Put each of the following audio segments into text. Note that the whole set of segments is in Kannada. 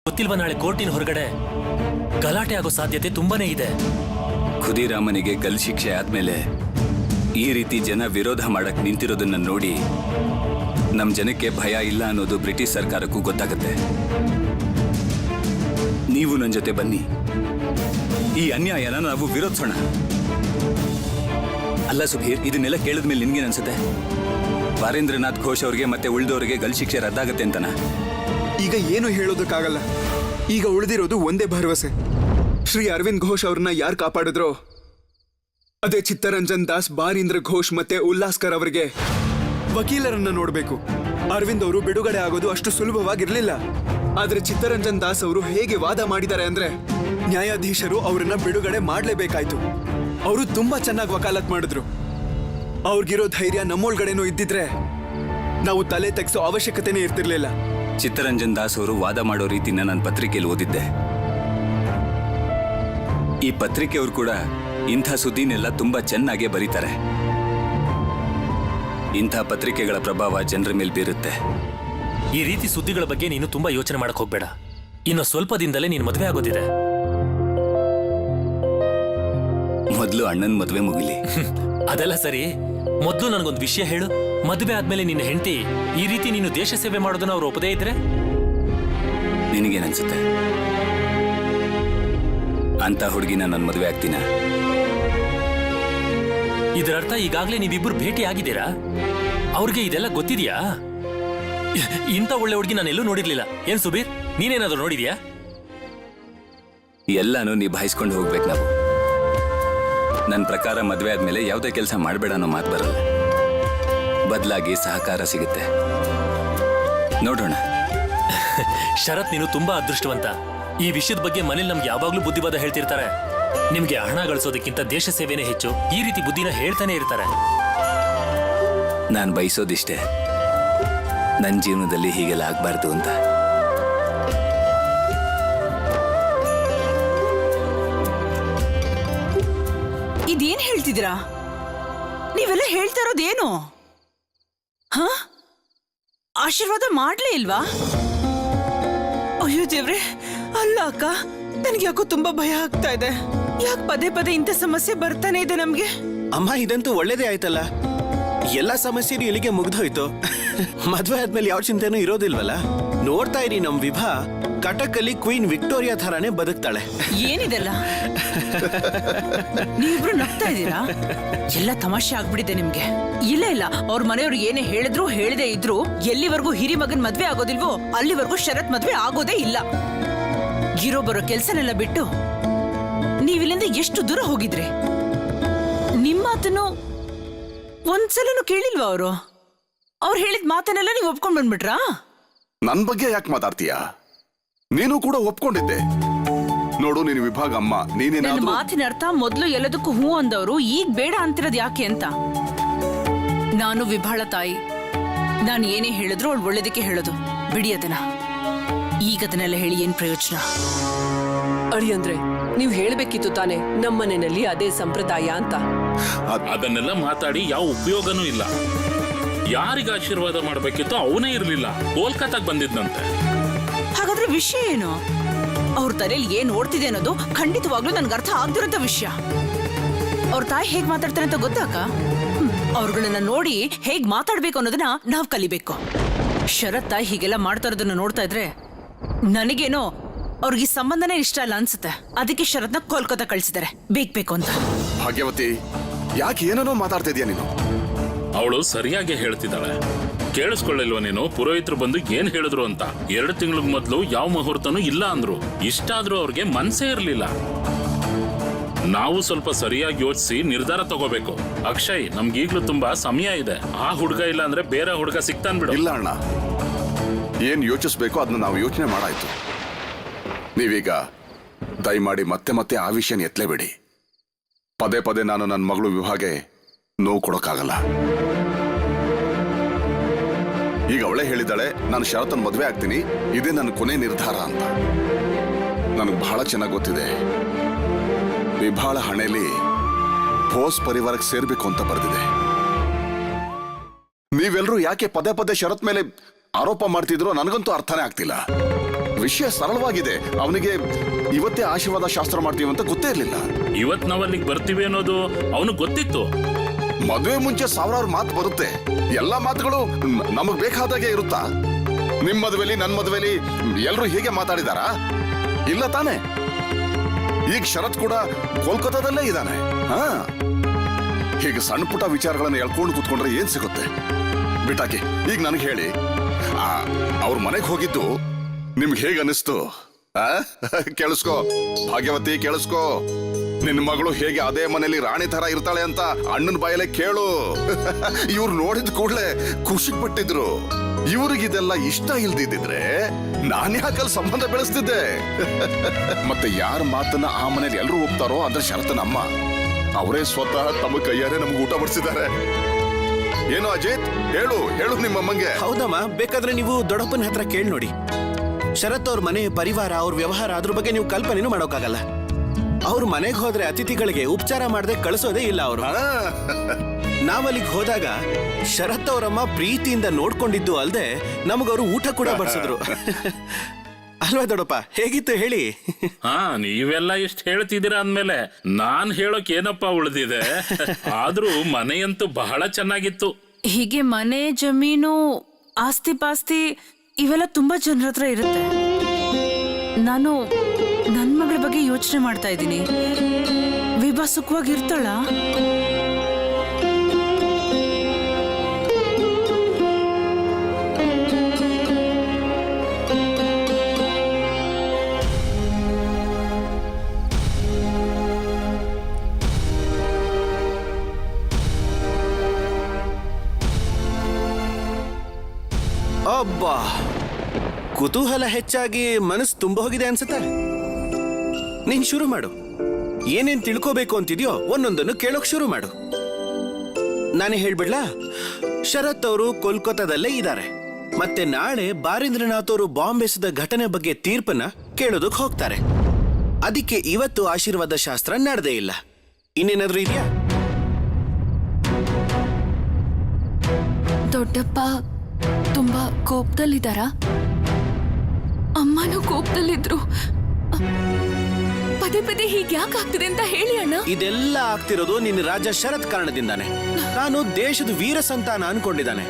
ಗೊತ್ತಿಲ್ವಾ ನಾಳೆ ಕೋರ್ಟಿನ ಹೊರಗಡೆ ಗಲಾಟೆ ಆಗೋ ಸಾಧ್ಯತೆ ತುಂಬಾನೇ ಇದೆ. ಖುದಿರಾಮನಿಗೆ ಗಲ್ ಶಿಕ್ಷೆ ಆದ್ಮೇಲೆ ಈ ರೀತಿ ಜನ ವಿರೋಧ ಮಾಡಕ್ ನಿಂತಿರೋದನ್ನ ನೋಡಿ ನಮ್ ಜನಕ್ಕೆ ಭಯ ಇಲ್ಲ ಅನ್ನೋದು ಬ್ರಿಟಿಷ್ ಸರ್ಕಾರಕ್ಕೂ ಗೊತ್ತಾಗುತ್ತೆ. ನೀವು ನನ್ನ ಜೊತೆ ಬನ್ನಿ, ಈ ಅನ್ಯಾಯನ ನಾವು ವಿರೋಧಿಸೋಣ. ಅಲ್ಲ ಸುಧೀರ್, ಇದನ್ನೆಲ್ಲ ಕೇಳಿದ್ಮೇಲೆ ನಿನ್ಗೇನ್ ಅನ್ಸುತ್ತೆ? ವಾರೇಂದ್ರನಾಥ್ ಘೋಷ್ ಅವ್ರಿಗೆ ಮತ್ತೆ ಉಳಿದವರಿಗೆ ಗಲ್ ಶಿಕ್ಷೆ ರದ್ದಾಗತ್ತೆ ಅಂತನಾ? ಈಗ ಏನು ಹೇಳೋದಕ್ಕಾಗಲ್ಲ. ಈಗ ಉಳಿದಿರೋದು ಒಂದೇ ಭರವಸೆ. ಶ್ರೀ ಅರವಿಂದ್ ಘೋಷ್ ಅವ್ರನ್ನ ಯಾರು ಕಾಪಾಡಿದ್ರೋ ಅದೇ ಚಿತ್ತರಂಜನ್ ದಾಸ್, ಬಾರೀಂದ್ರ ಘೋಷ್ ಮತ್ತೆ ಉಲ್ಲಾಸ್ಕರ್ ಅವರಿಗೆ ವಕೀಲರನ್ನ ನೋಡ್ಬೇಕು. ಅರವಿಂದ್ ಅವರು ಬಿಡುಗಡೆ ಆಗೋದು ಅಷ್ಟು ಸುಲಭವಾಗಿರ್ಲಿಲ್ಲ. ಆದ್ರೆ ಚಿತ್ತರಂಜನ್ ದಾಸ್ ಅವರು ಹೇಗೆ ವಾದ ಮಾಡಿದ್ದಾರೆ ಅಂದ್ರೆ ನ್ಯಾಯಾಧೀಶರು ಅವರನ್ನ ಬಿಡುಗಡೆ ಮಾಡ್ಲೇಬೇಕಾಯ್ತು. ಅವರು ತುಂಬಾ ಚೆನ್ನಾಗಿ ವಕಾಲತ್ ಮಾಡಿದ್ರು. ಅವ್ರಿಗಿರೋ ಧೈರ್ಯ ನಮ್ಮೊಳಗಡೆನೂ ಇದ್ದಿದ್ರೆ ನಾವು ತಲೆ ತೆಗೆಸೋ ಅವಶ್ಯಕತೆನೇ ಇರ್ತಿರ್ಲಿಲ್ಲ. ಚಿತ್ತರಂಜನ್ ದಾಸ್ ಅವರು ವಾದ ಮಾಡೋ ರೀತಿನ ನಾನು ಪತ್ರಿಕೆಯಲ್ಲಿ ಓದಿದ್ದೆ. ಈ ಪತ್ರಿಕೆಯವರು ಕೂಡ ಇಂಥ ಸುದ್ದಿನೆಲ್ಲ ತುಂಬಾ ಚೆನ್ನಾಗೇ ಬರೀತಾರೆ. ಇಂಥ ಪತ್ರಿಕೆಗಳ ಪ್ರಭಾವ ಜನರ ಮೇಲೆ ಬೀರುತ್ತೆ. ಈ ರೀತಿ ಸುದ್ದಿಗಳ ಬಗ್ಗೆ ನೀನು ತುಂಬಾ ಯೋಚನೆ ಮಾಡಕ್ ಹೋಗ್ಬೇಡ. ಇನ್ನು ಸ್ವಲ್ಪ ದಿನದಲ್ಲೇ ನೀನು ಮದುವೆ ಆಗೋದಿದೆ. ಮೊದಲು ಅಣ್ಣನ ಮದುವೆ ಮುಗಿಲಿ. ಅದೆಲ್ಲ ಸರಿ, ಮೊದಲು ನನಗೊಂದು ವಿಷಯ ಹೇಳು. ಮದುವೆ ಆದ್ಮೇಲೆ ನಿನ್ನ ಹೆಂಡತಿ ಈ ರೀತಿ ನೀನು ದೇಶ ಸೇವೆ ಮಾಡೋದನ್ನ ಅವ್ರು ಒಪ್ಪದೇ ಇದ್ರೆ ನಿನಗೇನನ್ಸುತ್ತೆ? ಅಂತ ಹುಡುಗಿನ ನನ್ನ ಮದುವೆ ಆಗ್ತೀನ? ಇದರರ್ಥ ಈಗಾಗಲೇ ನೀವಿಬ್ಬರು ಭೇಟಿ ಆಗಿದ್ದೀರಾ? ಅವ್ರಿಗೆ ಇದೆಲ್ಲ ಗೊತ್ತಿದ್ಯಾ? ಇಂಥ ಒಳ್ಳೆ ಹುಡುಗಿ ನಾನು ಎಲ್ಲೂ ನೋಡಿರ್ಲಿಲ್ಲ. ಏನ್ ಸುಬೀರ್, ನೀನೇನಾದ್ರೂ ನೋಡಿದ್ಯಾ? ಎಲ್ಲಾನು ನಿಭಾಯಿಸ್ಕೊಂಡು ಹೋಗ್ಬೇಕು ನಾವು. ನನ್ನ ಪ್ರಕಾರ ಮದುವೆ ಆದ್ಮೇಲೆ ಯಾವುದೇ ಕೆಲಸ ಮಾಡಬೇಡ ಅನ್ನೋ ಮಾತು ಬರಲ್ಲ. ಬದಲಾಗಿ ಸಹಕಾರ ಸಿಗುತ್ತೆ. ನೋಡೋಣ. ಶರತ್, ನೀನು ತುಂಬಾ ಅದೃಷ್ಟವಂತ. ಈ ವಿಷಯದ ಬಗ್ಗೆ ಮನೇಲಿ ನಮ್ಗೆ ಯಾವಾಗ್ಲೂ ಬುದ್ಧಿವಾದ ಹೇಳ್ತಿರ್ತಾರೆ. ನಿಮ್ಗೆ ಹಣ ಗಳಿಸೋದಕ್ಕಿಂತ ದೇಶ ಸೇವೆನೇ ಹೆಚ್ಚು, ಈ ರೀತಿ ಬುದ್ಧಿನ ಹೇಳ್ತಾನೆ ಇರ್ತಾರೆ. ನಾನು ಬಯಸೋದಿಷ್ಟೇ, ನನ್ನ ಜೀವನದಲ್ಲಿ ಹೀಗೆಲ್ಲ ಆಗ್ಬಾರ್ದು ಅಂತ. ಇದೇನ್ ಹೇಳ್ತಿದ್ದೀರಾ? ನೀವೆಲ್ಲ ಹೇಳ್ತಾ ಇರೋದೇನು? ಹ? ಆಶೀರ್ವಾದ ಮಾಡ್ಲೇ ಇಲ್ವಾ? ಅಯ್ಯೋ ದೇವ್ರೆ, ಅಲ್ಲ ಅಕ್ಕ, ನನ್ಗೆ ಯಾಕೋ ತುಂಬಾ ಭಯ ಆಗ್ತಾ ಇದೆ. ಯಾಕೆ ಪದೇ ಪದೇ ಇಂಥ ಸಮಸ್ಯೆ ಬರ್ತಾನೆ ಇದೆ ನಮ್ಗೆ? ಅಮ್ಮ, ಇದಂತೂ ಒಳ್ಳೇದೇ ಆಯ್ತಲ್ಲ. ಎಲ್ಲಾ ಸಮಸ್ಯೆನೂ ಇಲ್ಲಿಗೆ ಮುಗ್ದೋಯ್ತು. ಮದ್ವೆ ಆದ್ಮೇಲೆ ಯಾವ ಚಿಂತೆನೂ ಇರೋದಿಲ್ವಲ್ಲ. ನೋಡ್ತಾ ಇರಿ, ನಮ್ ವಿಭಾ ಕಟಕಲ್ಲಿ ಕ್ವೀನ್ ವಿಕ್ಟೋರಿಯಾ ಥರಾನೇ ಬದುಕ್ತಾಳೆ. ಏನಿದೆಲ್ಲ? ನೀವಿಬ್ರು ನಗ್ತಾ ಇದ್ದೀರಾ? ಎಲ್ಲ ತಮಾಷೆ ಆಗ್ಬಿಟ್ಟಿದೆ ನಿಮ್ಗೆ. ಇಲ್ಲ ಇಲ್ಲ, ಅವ್ರ ಮನೆಯವ್ರು ಏನೇ ಹೇಳಿದ್ರು ಹೇಳದೇ ಇದ್ರು ಎಲ್ಲಿವರೆಗೂ ಹಿರಿ ಮಗನ್ ಮದ್ವೆ ಆಗೋದಿಲ್ವೋ ಅಲ್ಲಿವರೆಗೂ ಶರತ್ ಮದ್ವೆ ಆಗೋದೇ ಇಲ್ಲ. ಗಿರೋ ಬರೋ ಕೆಲ್ಸನೆಲ್ಲ ಬಿಟ್ಟು ನೀವಿಲ್ಲಿಂದ ಎಷ್ಟು ದೂರ ಹೋಗಿದ್ರಿ? ನಿಮ್ಮ ಮಾತನ್ನು ಒಂದ್ಸಲನು ಕೇಳಿಲ್ವಾ ಅವರು? ಅವ್ರು ಹೇಳಿದ ಮಾತನ್ನೆಲ್ಲ ನೀವು ಒಪ್ಕೊಂಡ್ ಬಂದ್ಬಿಟ್ರಾ? ನನ್ ಬಗ್ಗೆ ಯಾಕೆ ಮಾತಾಡ್ತೀಯ? ನೀನು ಕೂಡ ಒಪ್ಕೊಂಡಿದ್ದೆ. ನೋಡು, ನೀನು ವಿಭಾಗ ಅಮ್ಮ, ನನ್ನ ಮಾತಿನ ಅರ್ಥ ಮೊದ್ಲು ಎಲ್ಲದಕ್ಕೂ ಹೂ ಅಂದವರು ಈಗ ಬೇಡ ಅಂತಿರೋದು ಯಾಕೆ ಅಂತ. ನಾನು ವಿಭಾಳ ತಾಯಿ. ನಾನು ಏನೇ ಹೇಳಿದ್ರು ಅವಳು ಒಳ್ಳೇದಕ್ಕೆ ಹೇಳೋದು. ಬಿಡಿ ಅದನ್ನ. ಈಗ ಅದನ್ನೆಲ್ಲ ಹೇಳಿ ಏನ್ ಪ್ರಯೋಜನ? ಅಳಿಯಂದ್ರೆ, ನೀವ್ ಹೇಳ್ಬೇಕಿತ್ತು ತಾನೆ ನಮ್ಮನೆಯಲ್ಲಿ ಅದೇ ಸಂಪ್ರದಾಯ ಅಂತ. ಅದನ್ನೆಲ್ಲ ಮಾತಾಡಿ ಯಾವ ಉಪಯೋಗನೂ ಇಲ್ಲ. ಯಾರಿಗ ಆಶೀರ್ವಾದ ಮಾಡ್ಬೇಕಿತ್ತು ಅವನೇ ಇರ್ಲಿಲ್ಲ, ಕೋಲ್ಕತ್ತಾಗ್ ಬಂದಿದ್ನಂತೆ. ಹಾಗಾದ್ರೆ ವಿಷಯ ಏನು? ಅವ್ರ ತಲೆಯಲ್ಲಿ ಏನ್ ಓಡ್ತಿದೆ ಅನ್ನೋದು ಖಂಡಿತವಾಗ್ಲೂ ನನ್ಗೆ ಅರ್ಥ ಆಗ್ದಿರೋಂಥ ವಿಷಯ. ಅವ್ರ ತಾಯಿ ಹೇಗ್ ಮಾತಾಡ್ತಾರೆ ಅಂತ ಗೊತ್ತಾಕ? ಅವ್ರುಗಳನ್ನ ನೋಡಿ ಹೇಗ್ ಮಾತಾಡ್ಬೇಕು ಅನ್ನೋದನ್ನ ನಾವ್ ಕಲಿಬೇಕು. ಶರತ್ ತಾಯಿ ಹೀಗೆಲ್ಲ ಮಾಡ್ತಾ ಇರೋದನ್ನ ನೋಡ್ತಾ ಇದ್ರೆ ನನಗೇನೋ ಅವ್ರಿಗೆ ಈ ಸಂಬಂಧನೇ ಇಷ್ಟ ಇಲ್ಲ ಅನ್ಸುತ್ತೆ. ಅದಕ್ಕೆ ಶರತ್ನ ಕೋಲ್ಕತ್ತಾ ಕಳ್ಸಿದ್ದಾರೆ ಬೇಕು ಅಂತ. ಭಾಗ್ಯವತಿ, ಯಾಕೆ ಏನೇನೋ ಮಾತಾಡ್ತಾ ಇದೀಯ ನೀನು? ಅವಳು ಸರಿಯಾಗಿ ಹೇಳ್ತಿದ್ದಾಳೆ. ಕೇಳಿಸ್ಕೊಳ್ಳಿಲ್ವ ನೀನು? ಪುರೋಹಿತರು ಬಂದು ಏನ್ ಹೇಳಿದ್ರು ಅಂತ. 2 ತಿಂಗಳ ಮೊದಲು ಯಾವ ಮುಹೂರ್ತನೂ ಇಲ್ಲ ಅಂದ್ರು. ಇಷ್ಟಾದ್ರೂ ಅವ್ರಿಗೆ ಮನ್ಸೇ ಇರ್ಲಿಲ್ಲ. ನಾವು ಸ್ವಲ್ಪ ಸರಿಯಾಗಿ ಯೋಚಿಸಿ ನಿರ್ಧಾರ ತಗೋಬೇಕು. ಅಕ್ಷಯ್, ನಮ್ಗೀಗ್ಲೂ ತುಂಬಾ ಸಮಯ ಇದೆ. ಆ ಹುಡುಗ ಇಲ್ಲ ಅಂದ್ರೆ ಬೇರೆ ಹುಡುಗ ಸಿಗ್ತಾನ್ ಬಿಡು. ಇಲ್ಲ ಅಣ್ಣ, ಏನ್ ಯೋಚಿಸ್ಬೇಕು ಅದನ್ನ ನಾವು ಯೋಚನೆ ಮಾಡಾಯ್ತು. ನೀವೀಗ ದಯಮಾಡಿ ಮತ್ತೆ ಮತ್ತೆ ಆ ವಿಷಯನ ಎತ್ತಲೇಬೇಡಿ. ಪದೇ ಪದೇ ನಾನು ನನ್ನ ಮಗಳು ವಿವಾಹಗೆ ನೋವು ಕೊಡೋಕ್ಕಾಗಲ್ಲ. ಈಗ ಅವಳೇ ಹೇಳಿದ್ದಾಳೆ, ನಾನು ಶರತನ್ ಮದುವೆ ಆಗ್ತೀನಿ, ಇದೇ ನನ್ನ ಕೊನೆ ನಿರ್ಧಾರ ಅಂತ. ನನಗೆ ಬಹಳ ಚೆನ್ನಾಗಿ ಗೊತ್ತಿದೆ, ವಿಭಾಳ ಹಣೆಯಲ್ಲಿ ಬೋಸ್ ಪರಿವಾರಕ್ಕೆ ಸೇರ್ಬೇಕು ಅಂತ ಬರೆದಿದೆ. ನೀವೆಲ್ಲರೂ ಯಾಕೆ ಪದೇ ಪದೇ ಶರತ್ ಮೇಲೆ ಆರೋಪ ಮಾಡ್ತಿದ್ರೋ ನನಗಂತೂ ಅರ್ಥನೇ ಆಗ್ತಿಲ್ಲ. ವಿಷಯ ಸರಳವಾಗಿದೆ. ಅವನಿಗೆ ಇವತ್ತೇ ಆಶೀರ್ವಾದ ಶಾಸ್ತ್ರ ಮಾಡ್ತೀವಿ ಅಂತ ಗೊತ್ತೇ ಇರ್ಲಿಲ್ಲ. ಇವತ್ ನಾವ್ ಅಲ್ಲಿಗೆ ಬರ್ತೀವಿ ಅನ್ನೋದು ಅವನು ಗೊತ್ತಿತ್ತು. ಮದುವೆ ಮುಂಚೆ ಸಾವಿರಾರು ಮಾತು ಬರುತ್ತೆ. ಎಲ್ಲಾ ಮಾತುಗಳು ನಮಗ್ ಬೇಕಾದಾಗೆ ಇರುತ್ತಾ? ನಿಮ್ ಮದುವೆಲಿ ನನ್ ಮದುವೆಲಿ ಎಲ್ರು ಹೀಗೆ ಮಾತಾಡಿದಾರಾ? ಇಲ್ಲ ತಾನೆ. ಈಗ ಶರತ್ ಕೂಡ ಕೋಲ್ಕತ್ತಾದಲ್ಲೇ ಇದ್ದಾನೆ. ಹಾ, ಹೀಗೆ ಸಣ್ಣ ಪುಟ್ಟ ವಿಚಾರಗಳನ್ನ ಹೇಳ್ಕೊಂಡು ಕೂತ್ಕೊಂಡ್ರೆ ಏನ್ ಸಿಗುತ್ತೆ? ಬಿಟ್ಟಾಕಿ, ಈಗ ನನಗೆ ಹೇಳಿ, ಅವ್ರ ಮನೆಗೆ ಹೋಗಿದ್ದು ನಿಮ್ಗೆ ಹೇಗ ಅನಿಸ್ತು? ಕೇಳಿಸ್ಕೋ ಭಾಗ್ಯವತಿ, ಕೇಳಿಸ್ಕೋ. ನಿನ್ನ ಮಗಳು ಹೇಗೆ ಅದೇ ಮನೇಲಿ ರಾಣಿ ತರ ಇರ್ತಾಳೆ ಅಂತ ಅಣ್ಣನ ಬಾಯಲ್ಲೇ ಕೇಳು. ಇವ್ರು ನೋಡಿದ ಕೂಡಲೇ ಖುಷಿ ಪಟ್ಟಿದ್ರು. ಇವ್ರಿಗಿದೆಲ್ಲ ಇಷ್ಟ ಇಲ್ದಿದ್ರೆ ನಾನ್ ಯಾಕಲ್ಲಿ ಸಂಬಂಧ ಬೆಳೆಸ್ತಿದ್ದೆ? ಮತ್ತೆ ಯಾರ ಮಾತನ್ನ ಆ ಮನೇಲಿ ಎಲ್ರು ಹೋಗ್ತಾರೋ ಅಂದ್ರೆ ಶರತ್ನ ಅಮ್ಮ ಅವರೇ ಸ್ವತಃ ತಮ್ಮ ಕೈಯಾರೆ ನಮ್ಗೆ ಊಟ ಬಡಿಸಿದ್ದಾರೆ. ಏನು ಅಜಿತ್, ಹೇಳು ಹೇಳು ನಿಮ್ಮಮ್ಮಂಗೆ. ಹೌದಮ್ಮ, ಬೇಕಾದ್ರೆ ನೀವು ದೊಡ್ಡಪ್ಪನ ಹತ್ರ ಕೇಳಿ ನೋಡಿ. ಶರತ್ ಅವ್ರ ಮನೆ, ಪರಿವಾರ, ಅವ್ರ ವ್ಯವಹಾರ, ಅದ್ರ ಬಗ್ಗೆ ನೀವು ಕಲ್ಪನೆನೂ ಮಾಡೋಕ್ಕಾಗಲ್ಲ. ಅವ್ರ ಮನೆಗೆ ಹೋದ್ರೆ ಅತಿಥಿಗಳಿಗೆ ಉಪಚಾರ ಮಾಡದೆ ಕಳಿಸೋದೇ ಇಲ್ಲ ಅವರು. ನಾವಲ್ಲಿಗೆ ಹೋದಾಗ ಶರತ್ ಅವರಮ್ಮ ಪ್ರೀತಿಯಿಂದ ನೋಡ್ಕೊಂಡಿದ್ದು ಅಲ್ದೆ ನಮಗವರು ಊಟ ಕೂಡ ಬಡಿಸಿದ್ರು. ಅಲ್ವಾ ದೊಡ್ಡಪ್ಪ? ಹೇಗಿತ್ತು ಹೇಳಿ? ಹಾ, ನೀವೆಲ್ಲ ಇಷ್ಟ ಹೇಳ್ತಿದ್ದೀರಾ ಅಂದ್ಮೇಲೆ ನಾನ್ ಹೇಳೋಕ್ ಏನಪ್ಪ ಉಳಿದಿದೆ? ಆದ್ರೂ ಮನೆಯಂತೂ ಬಹಳ ಚೆನ್ನಾಗಿತ್ತು. ಹೀಗೆ ಮನೆ, ಜಮೀನು, ಆಸ್ತಿ ಪಾಸ್ತಿ ಇವೆಲ್ಲ ತುಂಬಾ ಜನರ ಹತ್ರ ಇರುತ್ತೆ. ನಾನು ನನ್ನ ಮಗಳ ಬಗ್ಗೆ ಯೋಚನೆ ಮಾಡ್ತಾ ಇದ್ದೀನಿ. ವಿಭಾ ಸುಖವಾಗಿರ್ತಾಳ? ಅಬ್ಬಾ, ಕುತೂಹಲ ಹೆಚ್ಚಾಗಿ ಮನಸ್ಸು ತುಂಬ ಹೋಗಿದೆ ಅನ್ಸುತ್ತೆ. ನೀನ್ ಶುರು ಮಾಡು. ಏನೇನ್ ತಿಳ್ಕೋಬೇಕು ಅಂತಿದ್ಯೋ ಒಂದೊಂದನ್ನು ಕೇಳೋಕ್ ಶುರು ಮಾಡು. ನಾನೇ ಹೇಳ್ಬಿಡ್ಲಾ? ಶರತ್ ಅವರು ಕೋಲ್ಕತ್ತಾದಲ್ಲೇ ಇದ್ದಾರೆ. ಮತ್ತೆ ನಾಳೆ ಬಾರೀಂದ್ರನಾಥ್ ಅವರು ಬಾಂಬ್ ಎಸೆದ ಘಟನೆ ಬಗ್ಗೆ ತೀರ್ಪನ್ನ ಕೇಳೋದಕ್ ಹೋಗ್ತಾರೆ. ಅದಕ್ಕೆ ಇವತ್ತು ಆಶೀರ್ವಾದ ಶಾಸ್ತ್ರ ನಡೆದೇ ಇಲ್ಲ. ಇನ್ನೇನಾದ್ರೂ ಇದೆಯಾ? ದೊಡ್ಡಪ್ಪ ತುಂಬಾ ಕೋಪದಲ್ಲಿದ್ದಾರಾ? ಅಮ್ಮನೂ ಕೋಪದಲ್ಲಿದ್ರು. ಪದೇ ಪದೇ ಹೀಗೆ ಯಾಕೆ ಆಗ್ತಿದೆ ಅಂತ ಹೇಳಿ ಅಣ್ಣ. ಇದೆಲ್ಲ ಆಗ್ತಿರೋದು ನಿನ್ನ ರಾಜ ಶರತ್ ಕಾರಣದಿಂದಾನೆ. ನಾನು ದೇಶದ ವೀರ ಸಂತಾನ ಅನ್ಕೊಂಡಿದ್ದಾನೆ.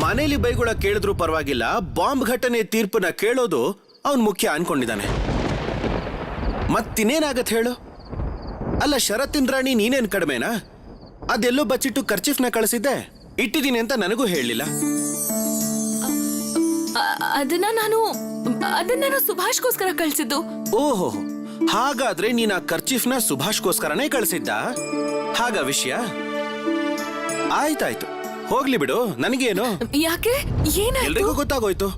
ಮನೇಲಿ ಬೈಗುಳ ಕೇಳಿದ್ರು ಪರವಾಗಿಲ್ಲ, ಬಾಂಬ್ ಘಟನೆ ತೀರ್ಪನ್ನ ಕೇಳೋದು ಅವನ್ ಮುಖ್ಯ ಅನ್ಕೊಂಡಿದ್ದಾನೆ. ಮತ್ತಿನ್ನೇನಾಗತ್ ಹೇಳು? ಅಲ್ಲ, ಶರತ್ತಿನ ರಾಣಿ ನೀನೇನ್ ಕಡಿಮೆನಾ? ಅದೆಲ್ಲೋ ಬಚ್ಚಿಟ್ಟು ಖರ್ಚಿಫ್ನ ಕಳಿಸಿದ್ದೆ, ಇಟ್ಟಿದ್ದೀನಿ ಅಂತ ನನಗೂ ಹೇಳಲಿಲ್ಲ. ಅದನ್ನ ನಾನು ಸುಭಾಷ್ಗೋಸ್ಕರ ಕಳ್ಸಿದ್ದು. ಓಹೋ, ಹಾಗಾದ್ರೆ ನೀನ್ ಆ ಖರ್ಚಿಫ್ನ ಸುಭಾಷ್ಗೋಸ್ಕರನೇ ಕಳಿಸಿದ್ದ? ಹಾಗ ವಿಷಯ? ಆಯ್ತಾಯ್ತು, ಹೋಗ್ಲಿ ಬಿಡು, ನನಗೇನು. ಯಾಕೆ? ಏನಾಯ್ತು? ಎಲ್ರಿಗೂ ಗೊತ್ತಾಗೋಯ್ತು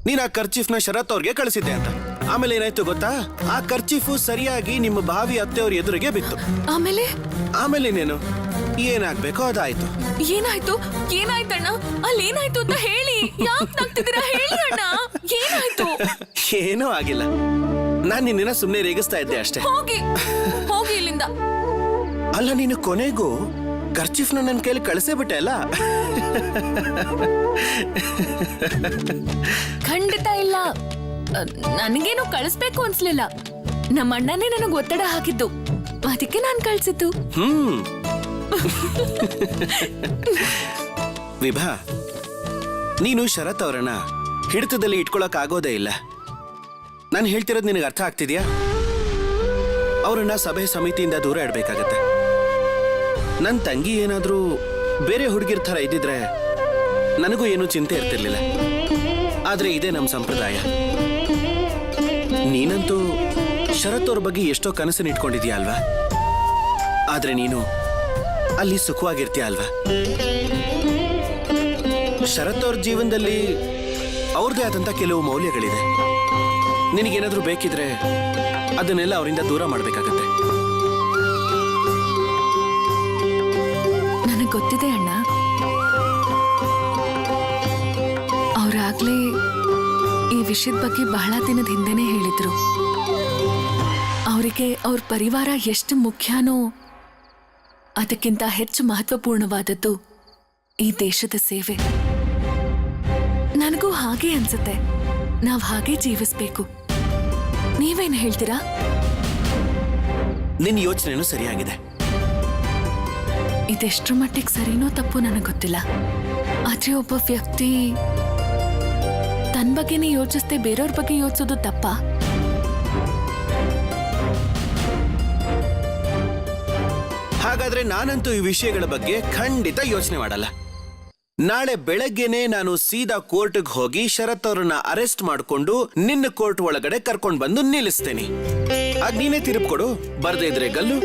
ನೀನ್ ಆ ಖರ್ಚಿಫ್ನ ಶರತ್ ಅವ್ರಿಗೆ ಕಳಿಸಿದ್ದೆ ಅಂತ. ಆಮೇಲೆ ಏನಾಯ್ತು ಗೊತ್ತಾ? ಆ ಖರ್ಚಿಫು ಸರಿಯಾಗಿ ನಿಮ್ಮ ಭಾವಿ ಅತ್ತೆಯವ್ರ ಎದುರಿಗೆ ಬಿತ್ತು. ಆಮೇಲೆ ಇನ್ನೇನು, ಏನಾಗ್ಬೇಕೋ ಅದಾಯ್ತು. ಏನಾಯ್ತು? ಏನಾಯ್ತಣ್ಣ? ಅಲ್ಲಿ ಏನಾಯ್ತು ಅಂತ ಹೇಳಿ. ಯಾಕೆ ನಗ್ತಿದ್ದೀರಾ? ಹೇಳಿ ಅಣ್ಣ, ಏನಾಯ್ತು? ಏನೂ ಆಗಿಲ್ಲ, ನಾನ್ ನಿನ್ನ ಸುಮ್ನೆ ರೇಗಿಸ್ತಾ ಇದ್ದೆ ಅಷ್ಟೇ. ಹೋಗಿ ಇಲ್ಲಿಂದ. ಅಲ್ಲ, ನೀನು ಕೊನೆಗೂ ಖರ್ಚಿಫ್ನ ನನ್ನ ಕೈಲಿ ಕಳಿಸೇ ಬಿಟ್ಟೆ ಅಲ್ಲ? ಖಂಡಿತ ಇಲ್ಲ, ನನಗೇನು ಕಳಿಸ್ಬೇಕು ಅನ್ಸ್ಲಿಲ್ಲ. ನಮ್ಮ ಅಣ್ಣನೇ ನನಗೆ ಒತ್ತಡ ಹಾಕಿದ್ದು, ಅದಕ್ಕೆ ನಾನು ಕಳ್ಸಿದ್ದು. ವಿಭಾ, ನೀನು ಶರತ್ ಅವರನ್ನ ಹಿಡಿತದಲ್ಲಿ ಇಟ್ಕೊಳಕ್ ಆಗೋದೇ ಇಲ್ಲ. ನಾನು ಹೇಳ್ತಿರೋದು ನಿನಗೆ ಅರ್ಥ ಆಗ್ತಿದ್ಯಾ? ಅವರನ್ನ ಸಭೆ ಸಮಿತಿಯಿಂದ ದೂರ ಇಡಬೇಕಾಗತ್ತೆ. ನನ್ನ ತಂಗಿ ಏನಾದ್ರೂ ಬೇರೆ ಹುಡುಗಿರ್ ಥರ ಇದ್ದಿದ್ರೆ ನನಗೂ ಏನೂ ಚಿಂತೆ ಇರ್ತಿರ್ಲಿಲ್ಲ. ಆದ್ರೆ ಇದೇ ನಮ್ಮ ಸಂಪ್ರದಾಯ. ನೀನಂತೂ ಶರತ್ ಅವ್ರ ಬಗ್ಗೆ ಎಷ್ಟೋ ಕನಸನ್ನು ಇಟ್ಕೊಂಡಿದ್ಯಾ ಅಲ್ವಾ? ಆದ್ರೆ ನೀನು ಅಲ್ಲಿ ಸುಖವಾಗಿರ್ತೀಯ ಅಲ್ವಾ? ಶರತ್ ಅವ್ರ ಜೀವನದಲ್ಲಿ ಅವ್ರದೇ ಆದಂತ ಕೆಲವು ಮೌಲ್ಯಗಳಿದೆ. ನಿನಗೇನಾದ್ರೂ ಬೇಕಿದ್ರೆ ಅದನ್ನೆಲ್ಲ ಅವರಿಂದ ದೂರ ಮಾಡ್ಬೇಕಾಗತ್ತೆ. ನನಗೆ ಗೊತ್ತಿದೆ ಅಣ್ಣ. ಅವ್ರಾಗ್ಲೇ ಈ ವಿಷಯದ ಬಗ್ಗೆ ಬಹಳ ದಿನದ ಹಿಂದೆನೆ ಹೇಳಿದ್ರು. ಅವರಿಗೆ ಅವ್ರ ಪರಿವಾರ ಎಷ್ಟು ಮುಖ್ಯನೋ ಅದಕ್ಕಿಂತ ಹೆಚ್ಚು ಮಹತ್ವಪೂರ್ಣವಾದದ್ದು ಈ ದೇಶದ ಸೇವೆ. ನನಗೂ ಹಾಗೆ ಅನ್ಸುತ್ತೆ. ನಾವ್ ಹಾಗೆ ಜೀವಿಸ್ಬೇಕು. ನೀವೇನ್ ಹೇಳ್ತೀರಾ? ನಿನ್ನ ಯೋಚನೆನೂ ಸರಿಯಾಗಿದೆ. ಇದೆಷ್ಟ್ರ ಮಟ್ಟಿಗೆ ಸರಿನೋ ತಪ್ಪು ನನಗೆ ಗೊತ್ತಿಲ್ಲ. ಆದ್ರೆ ಒಬ್ಬ ವ್ಯಕ್ತಿ ತನ್ನ ಬಗ್ಗೆನೇ ಯೋಚಿಸ್ದೆ ಬೇರೆಯವ್ರ ಬಗ್ಗೆ ಯೋಚಿಸೋದು ತಪ್ಪಾ? ಹಾಗಾದ್ರೆ ನಾನಂತೂ ಈ ವಿಷಯಗಳ ಬಗ್ಗೆ ಖಂಡಿತ ಯೋಚನೆ ಮಾಡಲ್ಲ. ನಾಳೆ ಬೆಳಗ್ಗೆನೆ ನಾನು ಸೀದಾ ಕೋರ್ಟ್ಗೆ ಹೋಗಿ ಶರತ್ ಅವ್ರನ್ನ ಅರೆಸ್ಟ್ ಮಾಡಿಕೊಂಡು ನಿನ್ನ ಕೋರ್ಟ್ ಒಳಗಡೆ ಕರ್ಕೊಂಡು ಬಂದು ನಿಲ್ಲಿಸ್ತೇನೆ. ಆಗ ನೀನೇ ತೀರ್ಪು ಕೊಡು. ಬರ್ದೇ ಇದ್ರೆ ಗಲ್ಲು,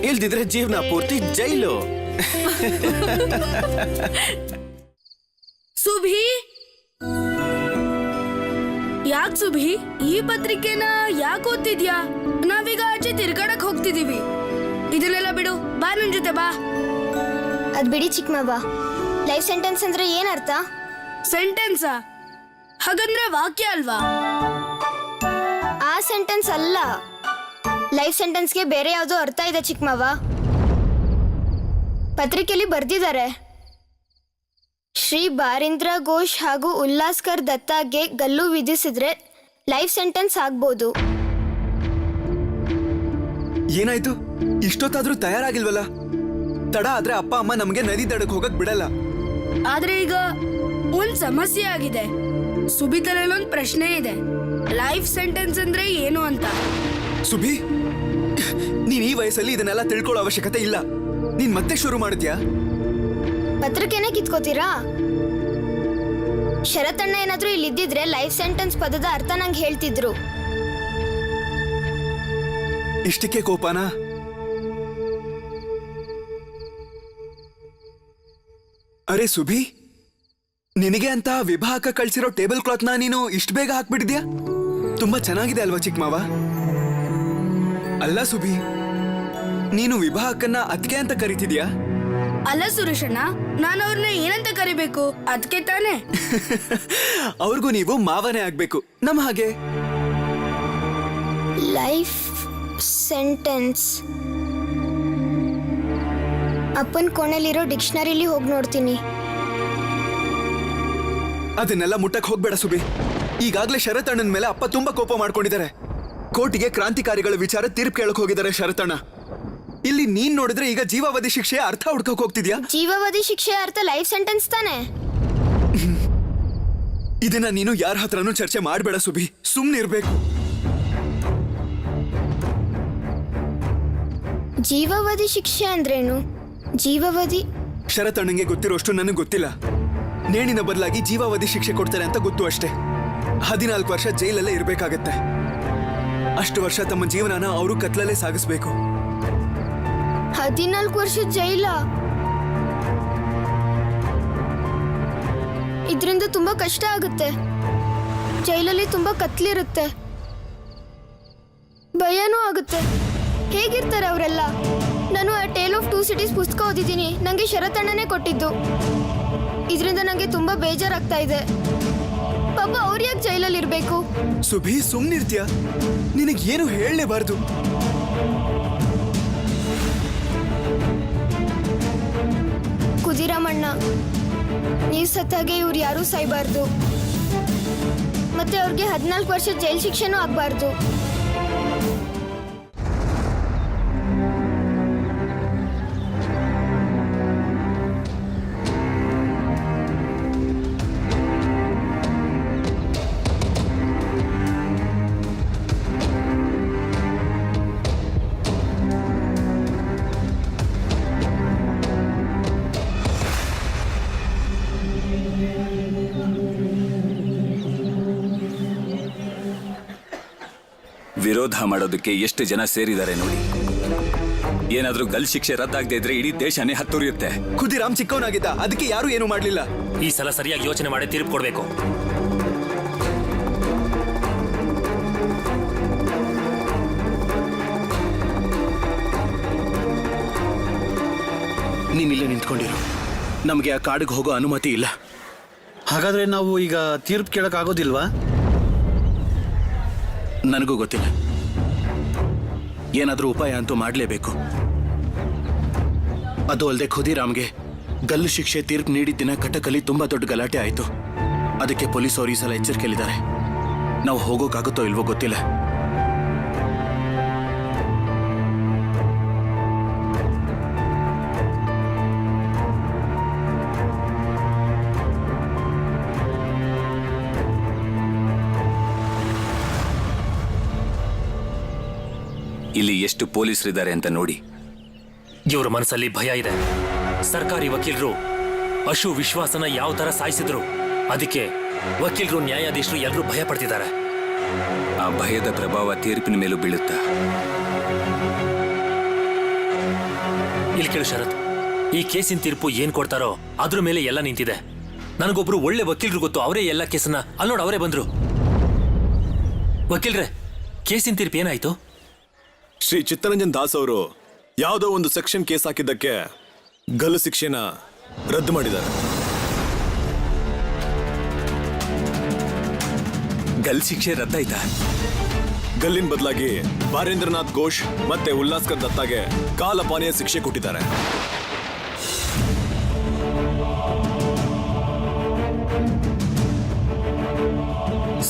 ಇಲ್ದಿದ್ರೆ ಜೀವನ ಪೂರ್ತಿ ಜೈಲು. ಸುಭಿ, ಯಾಕ್ ಸುಭಿ ಈ ಪತ್ರಿಕೆನ ಯಾಕೆ ಓದ್ತಿದ್ಯಾ? ನಾವೀಗ ಆಚೆ ತಿರ್ಗಾಡಕ್ ಹೋಗ್ತಿದೀವಿ. ಇದನ್ನೆಲ್ಲ ಬಿಡು, ಬಾ ನನ್ ಜೊತೆ ಬಾ. ಅದ್ ಬಿಡಿ ಚಿಕ್ಕಮ್ಮವ್ವ, ಲೈಫ್ ಸೆಂಟೆನ್ಸ್ ಅಂದ್ರೆ ಏನರ್ಥ? ಸೆಂಟೆನ್ಸಾ? ಹಾಗಂದ್ರೆ ವಾಕ್ಯ ಅಲ್ವಾ? ಆ ಸೆಂಟೆನ್ಸ್ ಅಲ್ಲ, ಲೈಫ್ ಸೆಂಟೆನ್ಸ್ಗೆ ಬೇರೆ ಯಾವುದೋ ಅರ್ಥ ಇದೆ ಚಿಕ್ಕಮ್ಮವ್ವ. ಪತ್ರಿಕೆಯಲ್ಲಿ ಬರ್ದಿದ್ದಾರೆ, ಶ್ರೀ ಬಾರೀಂದ್ರ ಘೋಷ್ ಹಾಗೂ ಉಲ್ಲಾಸ್ಕರ್ ದತ್ತಾಗೆ ಗಲ್ಲು ವಿಧಿಸಿದ್ರೆ ಲೈಫ್ ಸೆಂಟೆನ್ಸ್ ಆಗ್ಬೋದು. ಏನಾಯ್ತು? ಇಷ್ಟೊತ್ತಾದ್ರೂ ತಯಾರಾಗಿಲ್ವಲ್ಲ? ತಡ ಆದ್ರೆ ಅಪ್ಪ ಅಮ್ಮ ನಮ್ಗೆ ನದಿ ದಡಕ್ ಹೋಗಕ್ ಬಿಡಲ್ಲ. ಆದ್ರೆ ಈಗ ಒಂದ್ ಸಮಸ್ಯೆ ಆಗಿದೆ. ಸುಭಿ ತಲೆಯಲ್ಲೊಂದ್ ಪ್ರಶ್ನೆ ಇದೆ, ಲೈಫ್ ಸೆಂಟೆನ್ಸ್ ಅಂದ್ರೆ ಏನು ಅಂತ. ಸುಭಿ, ನೀನ್ ಈ ವಯಸ್ಸಲ್ಲಿ ಇದನ್ನೆಲ್ಲ ತಿಳ್ಕೊಳ್ಳೋ ಅವಶ್ಯಕತೆ ಇಲ್ಲ. ನೀನ್ ಮತ್ತೆ ಶುರು ಮಾಡಿದ್ಯಾ? ಪತ್ರಿಕೆನೇ ಕಿತ್ಕೋತೀರಾ? ಶರತಣ್ಣ ಏನಾದ್ರೂ ಇಲ್ಲಿದ್ದಿದ್ರೆ ಲೈಫ್ ಸೆಂಟೆನ್ಸ್ ಪದದ ಅರ್ಥ ನಂಗೆ ಹೇಳ್ತಿದ್ರು. ಇಷ್ಟಕ್ಕೆ ಕೋಪನಾ? ಅರೆ ಸುಭಿ, ನಿನಗೆ ಅಂತ ವಿವಾಹಕ್ಕ ಕಳ್ಸಿರೋ ಟೇಬಲ್ ಕ್ಲಾತ್ ನೀನು ಇಷ್ಟು ಬೇಗ ಹಾಕ್ಬಿಟ್ಟಿದ್ಯಾ? ತುಂಬಾ ಚೆನ್ನಾಗಿದೆ ಅಲ್ವಾ ಚಿಕ್ಕಮಾವ? ಅಲ್ಲ ಸುಭಿ, ನೀನು ವಿವಾಹಕ್ಕನ್ನ ಅದ್ಕೆ ಅಂತ ಕರಿತಿದ್ಯಾ? ಅಲ್ಲ ಸುರೇಶಣ್ಣ, ನಾನು ಅವ್ರನ್ನ ಏನಂತ ಕರಿಬೇಕು? ಅದಕ್ಕೆ ತಾನೆ. ಅವ್ರಿಗೂ ನೀವು ಮಾವನೇ ಆಗ್ಬೇಕು, ನಮ್ಮ ಹಾಗೆ. ಲೈಫ್ ಸೆಂಟೆನ್ಸ್ ಅಪ್ಪನ್ ಕೋಣೆಲಿರೋ ಡಿಕ್ಷನರಿಲಿ ಹೋಗಿ ನೋಡ್ತೀನಿ. ಅದನ್ನೆಲ್ಲ ಮುಟ್ಟಕ್ ಹೋಗ್ಬೇಡ ಸುಬಿ. ಈಗಾಗ್ಲೇ ಶರತ್ ಅಣ್ಣನ ಮೇಲೆ ಅಪ್ಪ ತುಂಬಾ ಕೋಪ ಮಾಡ್ಕೊಂಡಿದ್ದಾರೆ. ಕೋರ್ಟಿಗೆ ಕ್ರಾಂತಿಕಾರಿಗಳ ವಿಚಾರ ತೀರ್ಪು ಕೇಳಕ್ ಹೋಗಿದ್ದಾರೆ ಶರತಣ್ಣ. ಇಲ್ಲಿ ನೀನ್ ನೋಡಿದ್ರೆ ಈಗ ಜೀವಾವಧಿ ಶಿಕ್ಷೆ ಅರ್ಥ ಹುಡ್ಕಕ್ ಹೋಗ್ತಿದ್ಯಾ? ಜೀವಾವಧಿ ಶಿಕ್ಷೆ ಅರ್ಥ ಲೈಫ್ ಸೆಂಟೆನ್ಸ್ ತಾನೆ. ಇದನ್ನ ನೀನು ಯಾರ ಹತ್ರನೂ ಚರ್ಚೆ ಮಾಡ್ಬೇಡ ಸುಬಿ, ಸುಮ್ನಿರ್ಬೇಕು. ಜೀವಾವಧಿ ಶಿಕ್ಷೆ ಅಂದ್ರೇನು? ಜೀವಾವಧಿ ಶರತಣ್ಣಂಗೆ ಗೊತ್ತಿರೋಷ್ಟು ನನಗೆ ಗೊತ್ತಿಲ್ಲ. ನೇಣಿನ ಬದಲಾಗಿ ಜೀವಾವಧಿ ಶಿಕ್ಷೆ ಕೊಡ್ತಾರೆ ಅಂತ ಗೊತ್ತು ಅಷ್ಟೇ. 14 ವರ್ಷ ಜೈಲಲ್ಲೇ ಇರ್ಬೇಕಾಗತ್ತೆ. ಅಷ್ಟು ವರ್ಷ ತಮ್ಮ ಜೀವನನ ಅವರು ಕತ್ಲಲ್ಲೇ ಸಾಗಿಸ್ಬೇಕು. 14 ವರ್ಷ ಜೈಲ? ಇದ್ರಿಂದ ತುಂಬಾ ಕಷ್ಟ ಆಗುತ್ತೆ. ಜೈಲಲ್ಲಿ ತುಂಬಾ ಕತ್ಲಿರುತ್ತೆ, ಭಯನೂ ಆಗುತ್ತೆ. ಹೇಗಿರ್ತಾರೆ ಅವರೆಲ್ಲ? ನಾನು ಆ ಟೇಲ್ ಆಫ್ 2 ಸಿಟೀಸ್ ಪುಸ್ತಕ ಓದಿದ್ದೀನಿ, ನಂಗೆ ಶರತಣ್ಣನೇ ಕೊಟ್ಟಿದ್ದು. ಇದರಿಂದ ನಂಗೆ ತುಂಬಾ ಬೇಜಾರಾಗ್ತಾ ಇದೆ. ಪಾಪ ಅವ್ರು ಯಾಕೆ ಜೈಲಲ್ಲಿ ಇರ್ಬೇಕು? ಸುಭಿ, ಸುಮ್ನಿರ್ತೀಯ? ನಿನಗೆ ಏನು ಹೇಳಲೇಬಾರ್ದು. ಕುದಿರಾಮಣ್ಣ, ನೀವ್ ಸತ್ತಾಗೆ ಇವ್ರು ಯಾರೂ ಸಾಯ್ಬಾರ್ದು. ಮತ್ತೆ ಅವ್ರಿಗೆ 14 ವರ್ಷ ಜೈಲ್ ಶಿಕ್ಷೆನೂ ಆಗ್ಬಾರ್ದು. ವಿರೋಧ ಮಾಡೋದಕ್ಕೆ ಎಷ್ಟು ಜನ ಸೇರಿದ್ದಾರೆ ನೋಡಿ. ಏನಾದ್ರೂ ಗಲ್ ಶಿಕ್ಷೆ ರದ್ದಾಗದೇ ಇದ್ರೆ ಇಡೀ ದೇಶನೇ ಹತ್ತುರಿಯುತ್ತೆ. ಖುದಿರಾಮ್ ಚಿಕ್ಕವನಾಗಿದ್ದ, ಅದಕ್ಕೆ ಯಾರು ಏನು ಮಾಡ್ಲಿಲ್ಲ. ಈ ಸಲ ಸರಿಯಾಗಿ ಯೋಚನೆ ಮಾಡಿ ತೀರ್ಪು ಕೊಡ್ಬೇಕು. ನೀನಿಲ್ಲೇ ನಿಂತ್ಕೊಂಡಿರು. ನಮಗೆ ಆ ಕಾಡಿಗೆ ಹೋಗೋ ಅನುಮತಿ ಇಲ್ಲ. ಹಾಗಾದ್ರೆ ನಾವು ಈಗ ತೀರ್ಪು ಕೇಳಕ್ ಆಗೋದಿಲ್ವಾ? ನನಗೂ ಗೊತ್ತಿಲ್ಲ. ಏನಾದ್ರೂ ಉಪಾಯ ಅಂತೂ ಮಾಡಲೇಬೇಕು. ಅದು ಅಲ್ಲದೆ ಖುದಿರಾಮ್ಗೆ ಗಲ್ಲು ಶಿಕ್ಷೆ ತೀರ್ಪು ನೀಡಿದ ದಿನ ಕಟಕಲ್ಲಿ ತುಂಬಾ ದೊಡ್ಡ ಗಲಾಟೆ ಆಯಿತು. ಅದಕ್ಕೆ ಪೊಲೀಸ್ ಅವರು ಈ ಸಲ ಎಚ್ಚರಿಕೆಯಲ್ಲಿದ್ದಾರೆ. ನಾವು ಹೋಗೋಕ್ಕಾಗುತ್ತೋ ಇಲ್ವೋ ಗೊತ್ತಿಲ್ಲ. ಇಲ್ಲಿ ಎಷ್ಟು ಪೊಲೀಸರಿದ್ದಾರೆ ಅಂತ ನೋಡಿ. ಇವ್ರ ಮನಸ್ಸಲ್ಲಿ ಭಯ ಇದೆ. ಸರ್ಕಾರಿ ವಕೀಲರು ಅಶು ವಿಶ್ವಾಸನ ಯಾವ ತರ ಸಾಯಿಸಿದ್ರು, ಅದಕ್ಕೆ ವಕೀಲರು ನ್ಯಾಯಾಧೀಶರು ಎಲ್ಲರೂ ಭಯ ಪಡ್ತಿದ್ದಾರೆ. ಆ ಭಯದ ಪ್ರಭಾವ ತೀರ್ಪಿನ ಮೇಲೂ ಬೀಳುತ್ತಾ. ಇಲ್ಲಿ ಕೇಳು ಶರತ್, ಈ ಕೇಸಿನ ತೀರ್ಪು ಏನ್ ಕೊಡ್ತಾರೋ ಅದ್ರ ಮೇಲೆ ಎಲ್ಲ ನಿಂತಿದೆ. ನನಗೊಬ್ರು ಒಳ್ಳೆ ವಕೀಲರು ಗೊತ್ತು, ಅವರೇ ಎಲ್ಲ ಕೇಸನ್ನ ಅಲ್ಲೋಡ್ ಅವರೇ ಬಂದ್ರು. ವಕೀಲ್ರೆ, ಕೇಸಿನ ತೀರ್ಪು ಏನಾಯ್ತು? ಶ್ರೀ ಚಿತ್ತರಂಜನ್ ದಾಸ್ ಅವರು ಯಾವುದೋ ಒಂದು ಸೆಕ್ಷನ್ ಕೇಸ್ ಹಾಕಿದ್ದಕ್ಕೆ ಗಲ್ಲು ಶಿಕ್ಷೆನ ರದ್ದು ಮಾಡಿದ್ದಾರೆ. ಗಲ್ ಶಿಕ್ಷೆ ರದ್ದಾಯ್ತಾ? ಗಲ್ಲಿನ ಬದಲಾಗಿ ಬಾರೇಂದ್ರನಾಥ್ ಘೋಷ್ ಮತ್ತೆ ಉಲ್ಲಾಸ್ಕರ್ ದತ್ತಾಗೆ ಕಾಲಪಾನಿಯ ಶಿಕ್ಷೆ ಕೊಟ್ಟಿದ್ದಾರೆ.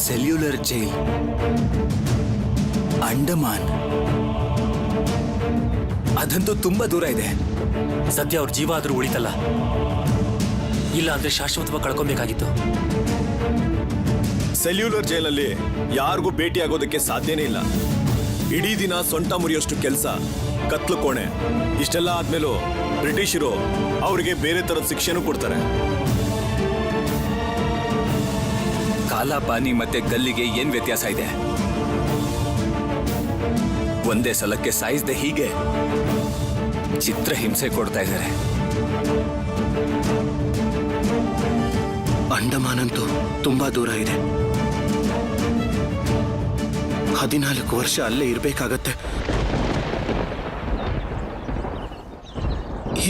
ಸೆಲ್ಯುಲರ್ ಜೈಲ್, ಅಂಡಮಾನ್, ಅದಂತೂ ತುಂಬಾ ದೂರ ಇದೆ. ಸದ್ಯ ಅವ್ರ ಜೀವ ಆದ್ರೂ ಉಳಿತಲ್ಲ, ಇಲ್ಲ ಅಂದ್ರೆ ಶಾಶ್ವತವಾಗಿ ಕಳ್ಕೊಬೇಕಾಗಿತ್ತು. ಸೆಲ್ಯುಲರ್ ಜೈಲಲ್ಲಿ ಯಾರಿಗೂ ಭೇಟಿ ಆಗೋದಕ್ಕೆ ಸಾಧ್ಯನೇ ಇಲ್ಲ. ಇಡೀ ದಿನ ಸೊಂಟ ಮುರಿಯೋಷ್ಟು ಕೆಲಸ, ಕತ್ಲು ಕೋಣೆ. ಇಷ್ಟೆಲ್ಲ ಆದ್ಮೇಲೂ ಬ್ರಿಟಿಷರು ಅವರಿಗೆ ಬೇರೆ ತರದ ಶಿಕ್ಷೆನೂ ಕೊಡ್ತಾರೆ. ಕಾಲಾಪಾನಿ ಮತ್ತೆ ಗಲ್ಲಿಗೆ ಏನ್ ವ್ಯತ್ಯಾಸ ಇದೆ? ಒಂದೇ ಸಲಕ್ಕೆ ಸಾಯಿಸದೆ ಹೀಗೆ ಚಿತ್ರ ಹಿಂಸೆ ಕೊಡ್ತಾ ಇದ್ದಾರೆ. ಅಂಡಮಾನ್ ಅಂತೂ ತುಂಬಾ ದೂರ ಇದೆ. 14 ವರ್ಷ ಅಲ್ಲೇ ಇರ್ಬೇಕಾಗತ್ತೆ.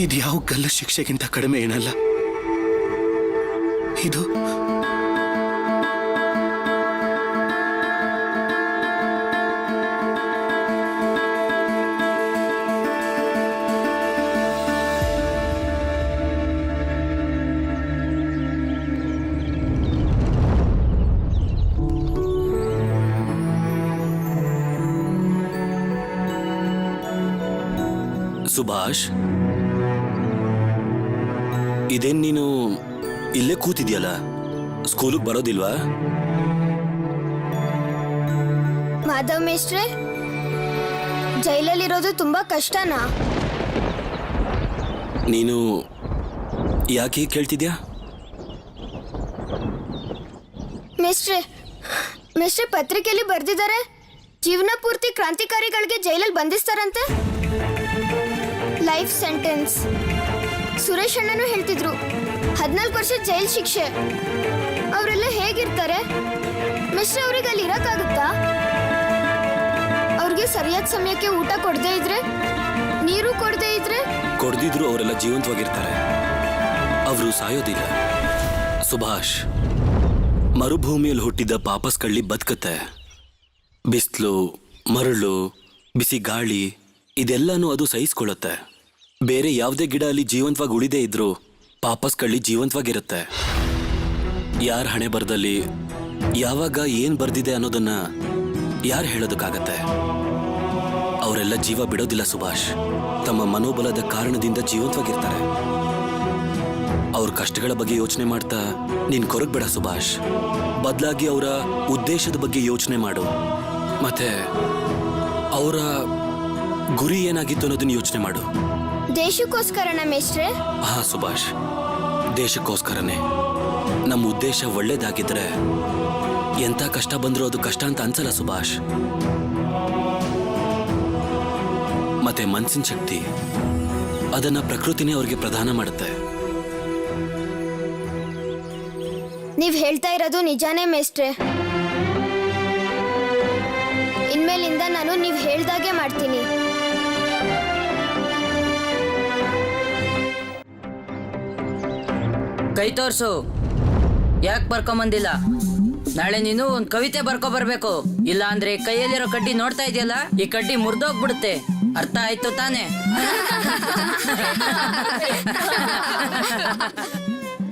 ಇದ್ಯಾವ ಗಲ್ಲು ಶಿಕ್ಷೆಗಿಂತ ಕಡಿಮೆ ಏನಲ್ಲ. ಇದು ಸುಭಾಷ್, ಇದೇನ್ ನೀನು ಇಲ್ಲೇ ಕೂತಿದ್ಯಲ್ಲ, ಸ್ಕೂಲಿಗೆ ಬರೋದಿಲ್ವಾ? ಮಾಧವ್ ಮೇಷ್ಟ್ರೆ, ಜೈಲಲ್ಲಿರೋದು ತುಂಬಾ ಕಷ್ಟನಾ? ನೀನು ಯಾಕೆ ಹೀಗೆ ಕೇಳ್ತಿದ್ಯಾ? ಮೇಷ್ಟ್ರೆ, ಪತ್ರಿಕೆಯಲ್ಲಿ ಬರ್ದಿದ್ದಾರೆ, ಜೀವನ ಪೂರ್ತಿ ಕ್ರಾಂತಿಕಾರಿಗಳಿಗೆ ಜೈಲಲ್ಲಿ ಬಂಧಿಸ್ತಾರಂತೆ. Life sentence. ಸುರೇಶ್ ಅಣ್ಣನೂ ಹೇಳ್ತಿದ್ರು 14 ವರ್ಷ ಜೈಲ್ ಶಿಕ್ಷೆ. ಅವರೆಲ್ಲ ಹೇಗಿರ್ತಾರೆ ಮಿಸ್ಟರ್? ಅವ್ರಿಗೆ ಅಲ್ಲಿ ಇರಕ್ಕಾಗುತ್ತಾ? ಅವ್ರಿಗೆ ಸರಿಯಾದ ಸಮಯಕ್ಕೆ ಊಟ ಕೊಡದೇ ಇದ್ರೆ, ನೀರು ಕೊಡದೇ ಇದ್ರೆ? ಕೊಡ್ದಿದ್ರು ಅವರೆಲ್ಲ ಜೀವಂತವಾಗಿರ್ತಾರೆ, ಅವರು ಸಾಯೋದಿಲ್ಲ. ಸುಭಾಷ್, ಮರುಭೂಮಿಯಲ್ಲಿ ಹುಟ್ಟಿದ ಪಾಪಸ್ ಕಳ್ಳಿ ಬದುಕತ್ತೆ. ಬಿಸಿಲು, ಮರಳು, ಬಿಸಿ ಗಾಳಿ ಇದೆಲ್ಲನೂ ಅದು ಸಹಿಸ್ಕೊಳ್ಳುತ್ತೆ. ಬೇರೆ ಯಾವುದೇ ಗಿಡ ಅಲ್ಲಿ ಜೀವಂತವಾಗಿ ಉಳಿದೇ ಇದ್ರು ಪಾಪಸ್ ಕಳ್ಳಿ ಜೀವಂತವಾಗಿರುತ್ತೆ. ಯಾರ ಹಣೆ ಬರದಲ್ಲಿ ಯಾವಾಗ ಏನ್ ಬರ್ದಿದೆ ಅನ್ನೋದನ್ನ ಯಾರು ಹೇಳೋದಕ್ಕಾಗತ್ತೆ? ಅವರೆಲ್ಲ ಜೀವ ಬಿಡೋದಿಲ್ಲ ಸುಭಾಷ್. ತಮ್ಮ ಮನೋಬಲದ ಕಾರಣದಿಂದ ಜೀವಂತವಾಗಿರ್ತಾರೆ. ಅವ್ರ ಕಷ್ಟಗಳ ಬಗ್ಗೆ ಯೋಚನೆ ಮಾಡ್ತಾ ನೀನ್ ಕೊರಗ್ಬೇಡ ಸುಭಾಷ್. ಬದಲಾಗಿ ಅವರ ಉದ್ದೇಶದ ಬಗ್ಗೆ ಯೋಚನೆ ಮಾಡು. ಮತ್ತೆ ಅವರ ಗುರಿ ಏನಾಗಿತ್ತು ಅನ್ನೋದನ್ನ ಯೋಚನೆ ಮಾಡು. ದೇಶಕ್ಕೋಸ್ಕರನ ಮೇಷ್ಟ್ರೆ? ಹಾ ಸುಭಾಷ್, ದೇಶಕ್ಕೋಸ್ಕರನೇ. ನಮ್ಮ ಉದ್ದೇಶ ಒಳ್ಳೇದಾಗಿದ್ರೆ ಎಂಥ ಕಷ್ಟ ಬಂದ್ರೂ ಅದು ಕಷ್ಟ ಅಂತ ಅನ್ಸಲ್ಲ ಸುಭಾಷ್. ಮತ್ತೆ ಮನ್ಸಿನ ಶಕ್ತಿ, ಅದನ್ನ ಪ್ರಕೃತಿನೇ ಅವ್ರಿಗೆ ಪ್ರದಾನ ಮಾಡುತ್ತೆ. ನೀವ್ ಹೇಳ್ತಾ ಇರೋದು ನಿಜಾನೇ ಮೇಷ್ಟ್ರೆ. ಇನ್ಮೇಲಿಂದ ನಾನು ನೀವ್ ಹೇಳ್ದಾಗೆ ಮಾಡ್ತೀನಿ. ಕೈ ತೋರ್ಸು. ಯಾಕೆ ಬರ್ಕೊಂಬಂದಿಲ್ಲ? ನಾಳೆ ನೀನು ಒಂದ್ ಕವಿತೆ ಬರ್ಕೊ ಬರ್ಬೇಕು. ಇಲ್ಲ ಅಂದ್ರೆ ಕೈಯಲ್ಲಿರೋ ಕಡ್ಡಿ ನೋಡ್ತಾ ಇದೆಯಲ್ಲ, ಈ ಕಡ್ಡಿ ಮುರಿದೋಗ್ಬಿಡುತ್ತೆ. ಅರ್ಥ ಆಯ್ತು ತಾನೆ?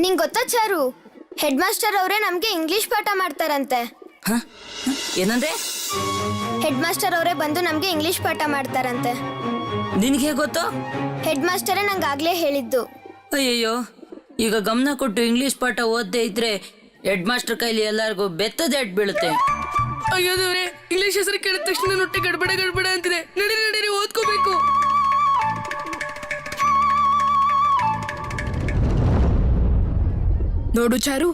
ನಿಂಗ್ ಗೊತ್ತಾ ಚಾರು, ಹೆಡ್ ಮಾಸ್ಟರ್ ಅವರೇ ನಮ್ಗೆ ಇಂಗ್ಲಿಷ್ ಪಾಠ ಮಾಡ್ತಾರಂತೆ. ಏನಂದ್ರೆ? ಹೆಡ್ ಮಾಸ್ಟರ್ ಅವರೇ ಬಂದು ನಮ್ಗೆ ಇಂಗ್ಲಿಷ್ ಪಾಠ ಮಾಡ್ತಾರಂತೆ. ನಿನ್ಗೆ ಗೊತ್ತು? ಹೆಡ್ ಮಾಸ್ಟರೇ ನಂಗಾಗ್ಲೇ ಹೇಳಿದ್ದು. ಅಯ್ಯಯ್ಯೋ, ಈಗ ಗಮನ ಕೊಟ್ಟು ಇಂಗ್ಲಿಷ್ ಪಾಠ ಓದದೇ ಇದ್ರೆ ಹೆಡ್ ಮಾಸ್ಟರ್ ಕೈಲಿ ಎಲ್ಲರಿಗೂ ಬೆತ್ತದ ಎಡ್ ಬೀಳುತ್ತೆ. ಅಯ್ಯೋ ದೇವ್ರೆ, ಇಂಗ್ಲಿಷ್ ಹೆಸರು ಕೇಳಿದ ತಕ್ಷಣ ನನ್ನ ಹೊಟ್ಟೆ ಗಡ್ಬಡ ಗಡ್ಬಡ ಅಂತಿದೆ. ನಡೀರಿ ಓದ್ಕೋಬೇಕು. ನೋಡು ಚಾರು,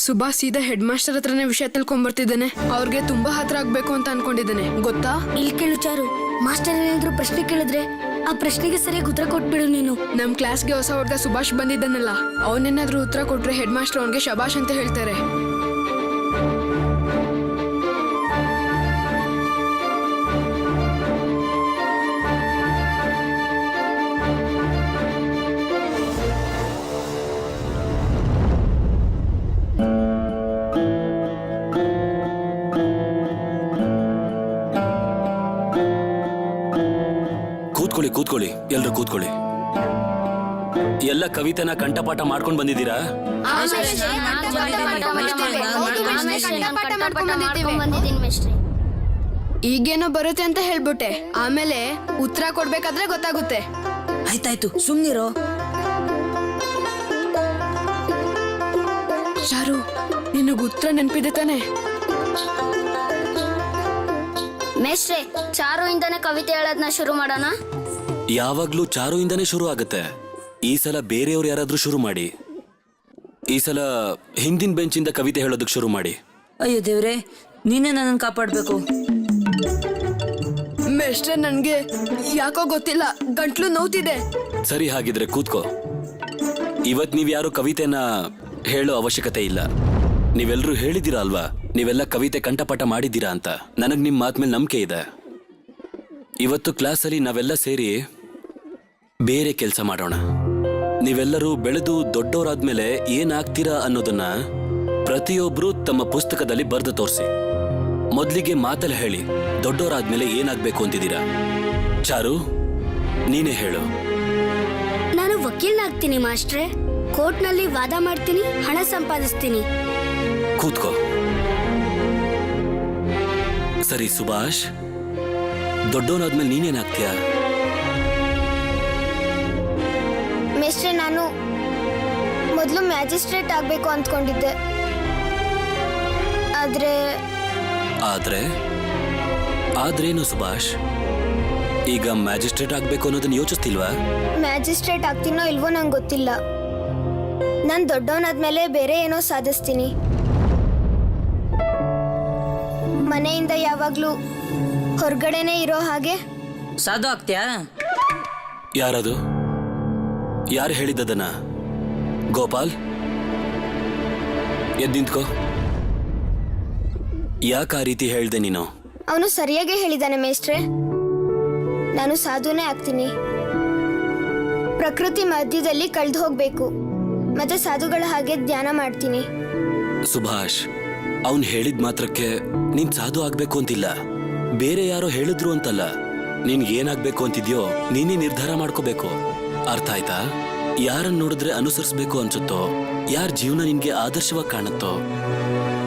ಸುಭಾ ಸೀದಾ ಹೆಡ್ ಮಾಸ್ಟರ್ ಹತ್ರನೇ ವಿಷಯ ತಿಳ್ಕೊಂಡ್ಬರ್ತಿದ್ದಾನೆ. ಅವ್ರಿಗೆ ತುಂಬಾ ಹತ್ರ ಆಗ್ಬೇಕು ಅಂತ ಅನ್ಕೊಂಡಿದ್ದಾನೆ, ಗೊತ್ತಾ? ಇಲ್ಲಿ ಕೇಳು ಚಾರು, ಮಾಸ್ಟರ್ ಏನಾದ್ರು ಪ್ರಶ್ನೆ ಕೇಳಿದ್ರೆ ಆ ಪ್ರಶ್ನೆಗೆ ಸರಿಯಾಗಿ ಉತ್ತರ ಕೊಟ್ಬಿಡು ನೀನು. ನಮ್ ಕ್ಲಾಸ್ಗೆ ಹೊಸ ಹುಡ್ಗ ಸುಭಾಷ್ ಬಂದಿದ್ದಾನಲ್ಲ, ಅವನೇನಾದ್ರೂ ಉತ್ತರ ಕೊಟ್ರೆ ಹೆಡ್ ಮಾಸ್ಟರ್ ಅವನ್ಗೆ ಶಬಾಷ್ ಅಂತ ಹೇಳ್ತಾರೆ. ಕೂತ್ಕೊಳ್ಳಿ ಎಲ್ರು ಕೂತ್ಕೊಳ್ಳಿ. ಎಲ್ಲ ಕವಿತೆನ ಕಂಠಪಾಠ ಮಾಡ್ಕೊಂಡ್ ಬಂದಿದ್ದೀರಾ? ಈಗೇನೋ ಬರುತ್ತೆ ಅಂತ ಹೇಳ್ಬಿಟ್ಟೆ, ಆಮೇಲೆ ಉತ್ತರ ಕೊಡ್ಬೇಕಾದ್ರೆ ಗೊತ್ತಾಗುತ್ತೆ. ಆಯ್ತಾಯ್ತು, ಸುಮ್ನಿರೋ. ಚಾರು, ನಿನಗ್ ಉತ್ತರ ನೆನ್ಪಿದೆ ತಾನೆ? ಮೇಷ್ಟ್ರೆ, ಚಾರು ಇಂದಾನೆ ಕವಿತೆ ಹೇಳೋದನ್ನ ಶುರು ಮಾಡೋಣ. ಯಾವಾಗ್ಲೂ ಚಾರುಯಿಂದನೇ ಶುರು ಆಗುತ್ತೆ. ಈ ಸಲ ಬೇರೆಯವ್ರು ಯಾರಾದ್ರೂ ಶುರು ಮಾಡಿ. ಈ ಸಲ ಹಿಂದಿನ ಬೆಂಚಿಂದ ಕವಿತೆ ಹೇಳೋದಕ್ಕೆ ಶುರು ಮಾಡಿ. ಅಯ್ಯೋ ದೇವ್ರೆ, ನೀನೇ ನನ್ನನ್ನು ಕಾಪಾಡ್ಬೇಕು. ಮೇಷ್ಟ್ರೆ, ನನ್ಗೆ ಯಾಕೋ ಗೊತ್ತಿಲ್ಲ, ಗಂಟ್ಲು ನೋವ್ತಿದೆ. ಸರಿ, ಹಾಗಿದ್ರೆ ಕೂತ್ಕೋ. ಇವತ್ ನೀವ್ ಯಾರು ಕವಿತೆನ ಹೇಳೋ ಅವಶ್ಯಕತೆ ಇಲ್ಲ. ನೀವೆಲ್ಲರೂ ಹೇಳಿದ್ದೀರಾ ಅಲ್ವಾ, ನೀವೆಲ್ಲ ಕವಿತೆ ಕಂಠಪಾಠ ಮಾಡಿದ್ದೀರಾ ಅಂತ. ನನಗ್ ನಿಮ್ ಮಾತ್ ಮೇಲೆ ನಂಬಿಕೆ ಇದೆ. ಇವತ್ತು ಕ್ಲಾಸಲ್ಲಿ ನಾವೆಲ್ಲ ಸೇರಿ ಬೇರೆ ಕೆಲಸ ಮಾಡೋಣ. ನೀವೆಲ್ಲರೂ ಬೆಳೆದು ದೊಡ್ಡವರಾದ್ಮೇಲೆ ಏನಾಗ್ತೀರಾ ಅನ್ನೋದನ್ನ ಪ್ರತಿಯೊಬ್ರು ತಮ್ಮ ಪುಸ್ತಕದಲ್ಲಿ ಬರೆದು ತೋರಿಸಿ. ಮೊದಲಿಗೆ ಮಾತಲ್ಲಿ ಹೇಳಿ ದೊಡ್ಡವರಾದ್ಮೇಲೆ ಏನಾಗ್ಬೇಕು ಅಂತಿದ್ದೀರಾ. ಚಾರು, ನೀನೇ ಹೇಳು. ನಾನು ವಕೀಲನಾಗ್ತೀನಿ ಮಾಸ್ಟ್ರೆ. ಕೋರ್ಟ್ನಲ್ಲಿ ವಾದ ಮಾಡ್ತೀನಿ, ಹಣ ಸಂಪಾದಿಸ್ತೀನಿ. ಕೂತ್ಕೋ. ಸರಿ ಸುಭಾಷ್, ದೊಡ್ಡವನಾದ್ಮೇಲೆ ನೀನೇನಾಗ್ತೀಯ? ಮೇಷ್ಟ್ರೆ, ನಾನು ಮೊದಲು ಮ್ಯಾಜಿಸ್ಟ್ರೇಟ್ ಆಗ್ಬೇಕು ಅಂದ್ಕೊಂಡಿದ್ದೆ. ಆದ್ರೇನು ಸುಭಾಷ್? ಈಗ ಮ್ಯಾಜಿಸ್ಟ್ರೇಟ್ ಆಗ್ಬೇಕು ಅನ್ನೋದನ್ನ ಯೋಚಿಸ್ತಿಲ್ವಾ? ಮ್ಯಾಜಿಸ್ಟ್ರೇಟ್ ಆಗ್ತೀನೋ ಇಲ್ವೋ ನಂಗೆ ಗೊತ್ತಿಲ್ಲ. ನಾನು ದೊಡ್ಡವನಾದ್ಮೇಲೆ ಬೇರೆ ಏನೋ ಸಾಧಿಸ್ತೀನಿ. ಮನೆಯಿಂದ ಯಾವಾಗ್ಲೂ ಹೊರಗಡೆನೆ ಇರೋ ಹಾಗೆ. ಸಾಧು ಆಗ್ತೀಯಾ? ಯಾರದು? ಯಾರು ಹೇಳಿದ್ದದನ್ನ? ಗೋಪಾಲ್, ಎದ್ದು ನಿಂತ್ಕೋ. ಯಾಕೆ ಆ ರೀತಿ ಹೇಳ್ದೆ ನೀನು? ಅವನು ಸರಿಯಾಗಿ ಹೇಳಿದಾನೆ ಮೇಷ್ಟ್ರೆ. ನಾನು ಸಾಧುನೇ ಆಗ್ತೀನಿ. ಪ್ರಕೃತಿ ಮಧ್ಯದಲ್ಲಿ ಕಳೆದು ಹೋಗ್ಬೇಕು, ಮತ್ತೆ ಸಾಧುಗಳ ಹಾಗೆ ಧ್ಯಾನ ಮಾಡ್ತೀನಿ. ಸುಭಾಷ್, ಅವನ್ ಹೇಳಿದ ಮಾತ್ರಕ್ಕೆ ನೀನ್ ಸಾಧು ಆಗ್ಬೇಕು ಅಂತಿಲ್ಲ. ಬೇರೆ ಯಾರೋ ಹೇಳಿದ್ರು ಅಂತಲ್ಲ. ನೀನ್ ಏನಾಗ್ಬೇಕು ಅಂತಿದ್ಯೋ ನೀನೇ ನಿರ್ಧಾರ ಮಾಡ್ಕೋಬೇಕು. ಅರ್ಥ ಆಯ್ತಾ? ಯಾರನ್ನ ನೋಡಿದ್ರೆ ಅನುಸರಿಸ್ಬೇಕು ಅನ್ಸುತ್ತೋ, ಯಾರ ಜೀವನ ನಿನ್ಗೆ ಆದರ್ಶವಾಗಿ ಕಾಣುತ್ತೋ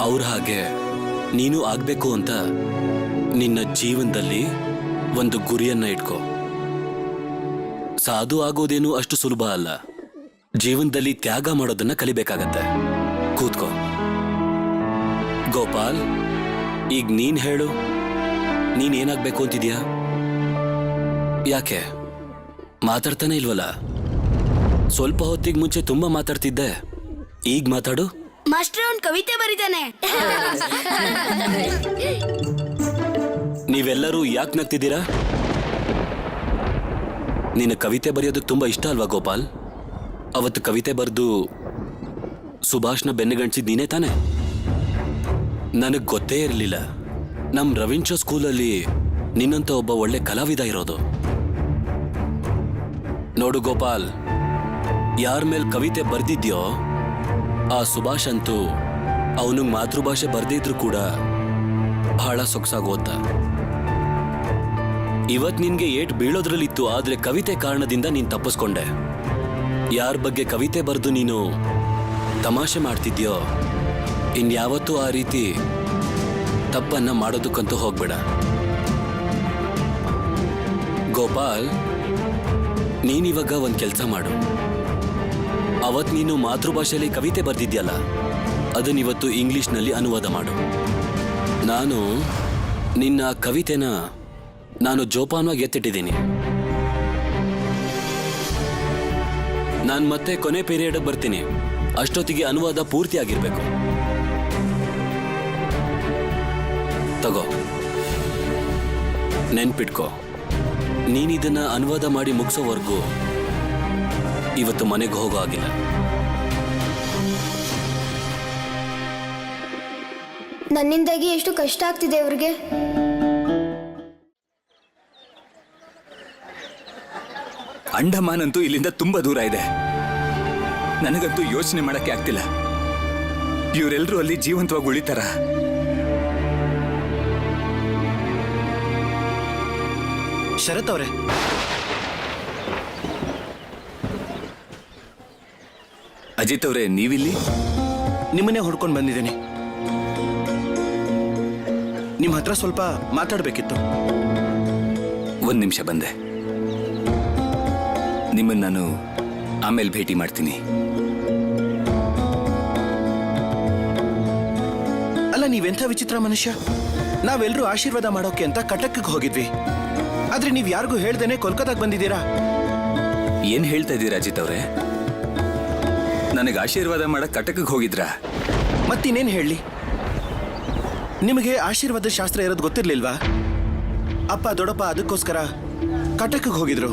ಅವ್ರ ಹಾಗೆ ನೀನು ಆಗ್ಬೇಕು ಅಂತ ನಿನ್ನ ಜೀವನದಲ್ಲಿ ಒಂದು ಗುರಿಯನ್ನ ಇಟ್ಕೋ. ಸಾಧು ಆಗೋದೇನು ಅಷ್ಟು ಸುಲಭ ಅಲ್ಲ. ಜೀವನದಲ್ಲಿ ತ್ಯಾಗ ಮಾಡೋದನ್ನ ಕಲಿಬೇಕಾಗತ್ತೆ. ಕೂತ್ಕೋ. ಗೋಪಾಲ್, ಈಗ ನೀನ್ ಹೇಳು, ನೀನ್ ಏನಾಗ್ಬೇಕು ಅಂತಿದ್ಯಾ? ಯಾಕೆ ಮಾತಾಡ್ತಾನೆ ಇಲ್ವಲ್ಲ? ಸ್ವಲ್ಪ ಹೊತ್ತಿಗೆ ಮುಂಚೆ ತುಂಬಾ ಮಾತಾಡ್ತಿದ್ದೆ, ಈಗ ಮಾತಾಡು. ಮಾಸ್ಟರ್, ಅವ್ನು ಕವಿತೆ ಬರೀತಾನೆ. ನೀವೆಲ್ಲರೂ ಯಾಕೆ ನಗ್ತಿದ್ದೀರಾ? ನಿನ್ನ ಕವಿತೆ ಬರೆಯೋದಕ್ಕೆ ತುಂಬಾ ಇಷ್ಟ ಅಲ್ವಾ ಗೋಪಾಲ್? ಅವತ್ತು ಕವಿತೆ ಬರೆದು ಸುಭಾಷ್ನ ಬೆನ್ನುಗಣಿಸಿದ್ ನೀನೇ ತಾನೆ? ನನಗ್ ಗೊತ್ತೇ ಇರಲಿಲ್ಲ ನಮ್ ರವೀಂದ್ರ ಸ್ಕೂಲಲ್ಲಿ ನಿನ್ನಂತ ಒಬ್ಬ ಒಳ್ಳೆ ಕಲಾವಿದ ಇರೋದು. ನೋಡು ಗೋಪಾಲ್, ಯಾರ ಮೇಲ್ ಕವಿತೆ ಬರ್ದಿದ್ಯೋ ಆ ಸುಭಾಷ್ ಅಂತೂ ಅವನಿಗೆ ಮಾತೃಭಾಷೆ ಬರ್ದಿದ್ರು ಕೂಡ ಬಹಳ ಸೊಗಸಾಗಿ ಓದ್ದ. ಇವತ್ ನಿನ್ಗೆ ಏಟ್ ಬೀಳೋದ್ರಲ್ಲಿತ್ತು, ಆದ್ರೆ ಕವಿತೆ ಕಾರಣದಿಂದ ನೀನ್ ತಪ್ಪಿಸ್ಕೊಂಡೆ. ಯಾರ ಬಗ್ಗೆ ಕವಿತೆ ಬರೆದು ನೀನು ತಮಾಷೆ ಮಾಡ್ತಿದ್ಯೋ ಇನ್ಯಾವತ್ತೂ ಆ ರೀತಿ ತಪ್ಪನ್ನ ಮಾಡೋದಕ್ಕಂತೂ ಹೋಗ್ಬೇಡ. ಗೋಪಾಲ್, ನೀನಿವಾಗ ಒಂದ್ ಕೆಲ್ಸ ಮಾಡು. ಅವತ್ ನೀನು ಮಾತೃಭಾಷೆಯಲ್ಲಿ ಕವಿತೆ ಬರ್ದಿದ್ಯಲ್ಲ, ಅದನ್ನಿವತ್ತು ಇಂಗ್ಲಿಷ್ನಲ್ಲಿ ಅನುವಾದ ಮಾಡು. ನಾನು ನಿನ್ನ ಕವಿತೆನ ನಾನು ಜೋಪಾನವಾಗಿ ಎತ್ತಿಟ್ಟಿದ್ದೀನಿ. ನಾನು ಮತ್ತೆ ಕೊನೆ ಪೀರಿಯಡ್ ಬರ್ತೀನಿ. ಅಷ್ಟೊತ್ತಿಗೆ ಅನುವಾದ ಪೂರ್ತಿ ಆಗಿರ್ಬೇಕು. ತಗೋ, ನೆನ್ಪಿಟ್ಕೋ, ನೀನಿದನ್ನ ಅನುವಾದ ಮಾಡಿ ಮುಗಿಸೋವರೆಗೂ ಇವತ್ತು ಮನೆಗೆ ಹೋಗೋ ಆಗಿಲ್ಲ. ನನ್ನಿಂದಾಗಿ ಎಷ್ಟು ಕಷ್ಟ ಆಗ್ತಿದೆ ಅವ್ರಿಗೆ. ಅಂಡಮಾನ್ ಅಂತೂ ಇಲ್ಲಿಂದ ತುಂಬಾ ದೂರ ಇದೆ. ನನಗಂತೂ ಯೋಚನೆ ಮಾಡಕ್ಕೆ ಆಗ್ತಿಲ್ಲ. ಇವರೆಲ್ಲರೂ ಅಲ್ಲಿ ಜೀವಂತವಾಗಿ ಉಳಿತಾರ? ಶರತ್ ಅವರೇ, ಅಜಿತ್ ಅವರೇ, ನೀವಿಲ್ಲಿ? ನಿಮ್ಮನ್ನೇ ಹುಡ್ಕೊಂಡು ಬಂದಿದ್ದೀನಿ. ನಿಮ್ಮ ಹತ್ರ ಸ್ವಲ್ಪ ಮಾತಾಡಬೇಕಿತ್ತು. ಒಂದ್ ನಿಮಿಷ ಬಂದೆ. ನಿಮ್ಮನ್ನ ನಾನು ಆಮೇಲೆ ಭೇಟಿ ಮಾಡ್ತೀನಿ. ಅಲ್ಲ, ನೀವೆಂಥ ವಿಚಿತ್ರ ಮನುಷ್ಯ. ನಾವೆಲ್ಲರೂ ಆಶೀರ್ವಾದ ಮಾಡೋಕೆ ಅಂತ ಕಟಕ್ಗೆ ಹೋಗಿದ್ವಿ. ಆದ್ರೆ ನೀವ್ ಯಾರಿಗೂ ಹೇಳ್ದೇನೆ ಕೋಲ್ಕತ್ತಾಗ ಬಂದಿದ್ದೀರಾ. ಏನ್ ಹೇಳ್ತಾ ಇದ್ದೀರಾ ಅಜಿತ್ ಅವರೇ? ನನಗೆ ಆಶೀರ್ವಾದ ಮಾಡಕ್ ಕಟಕ್ಗೆ ಹೋಗಿದ್ರಾ? ಮತ್ತಿನ್ನೇನು ಹೇಳಿ? ನಿಮಗೆ ಆಶೀರ್ವಾದ ಶಾಸ್ತ್ರ ಇರೋದು ಗೊತ್ತಿರ್ಲಿಲ್ವಾ? ಅಪ್ಪ ದೊಡ್ಡಪ್ಪ ಅದಕ್ಕೋಸ್ಕರ ಕಟಕ್ಗೆ ಹೋಗಿದ್ರು.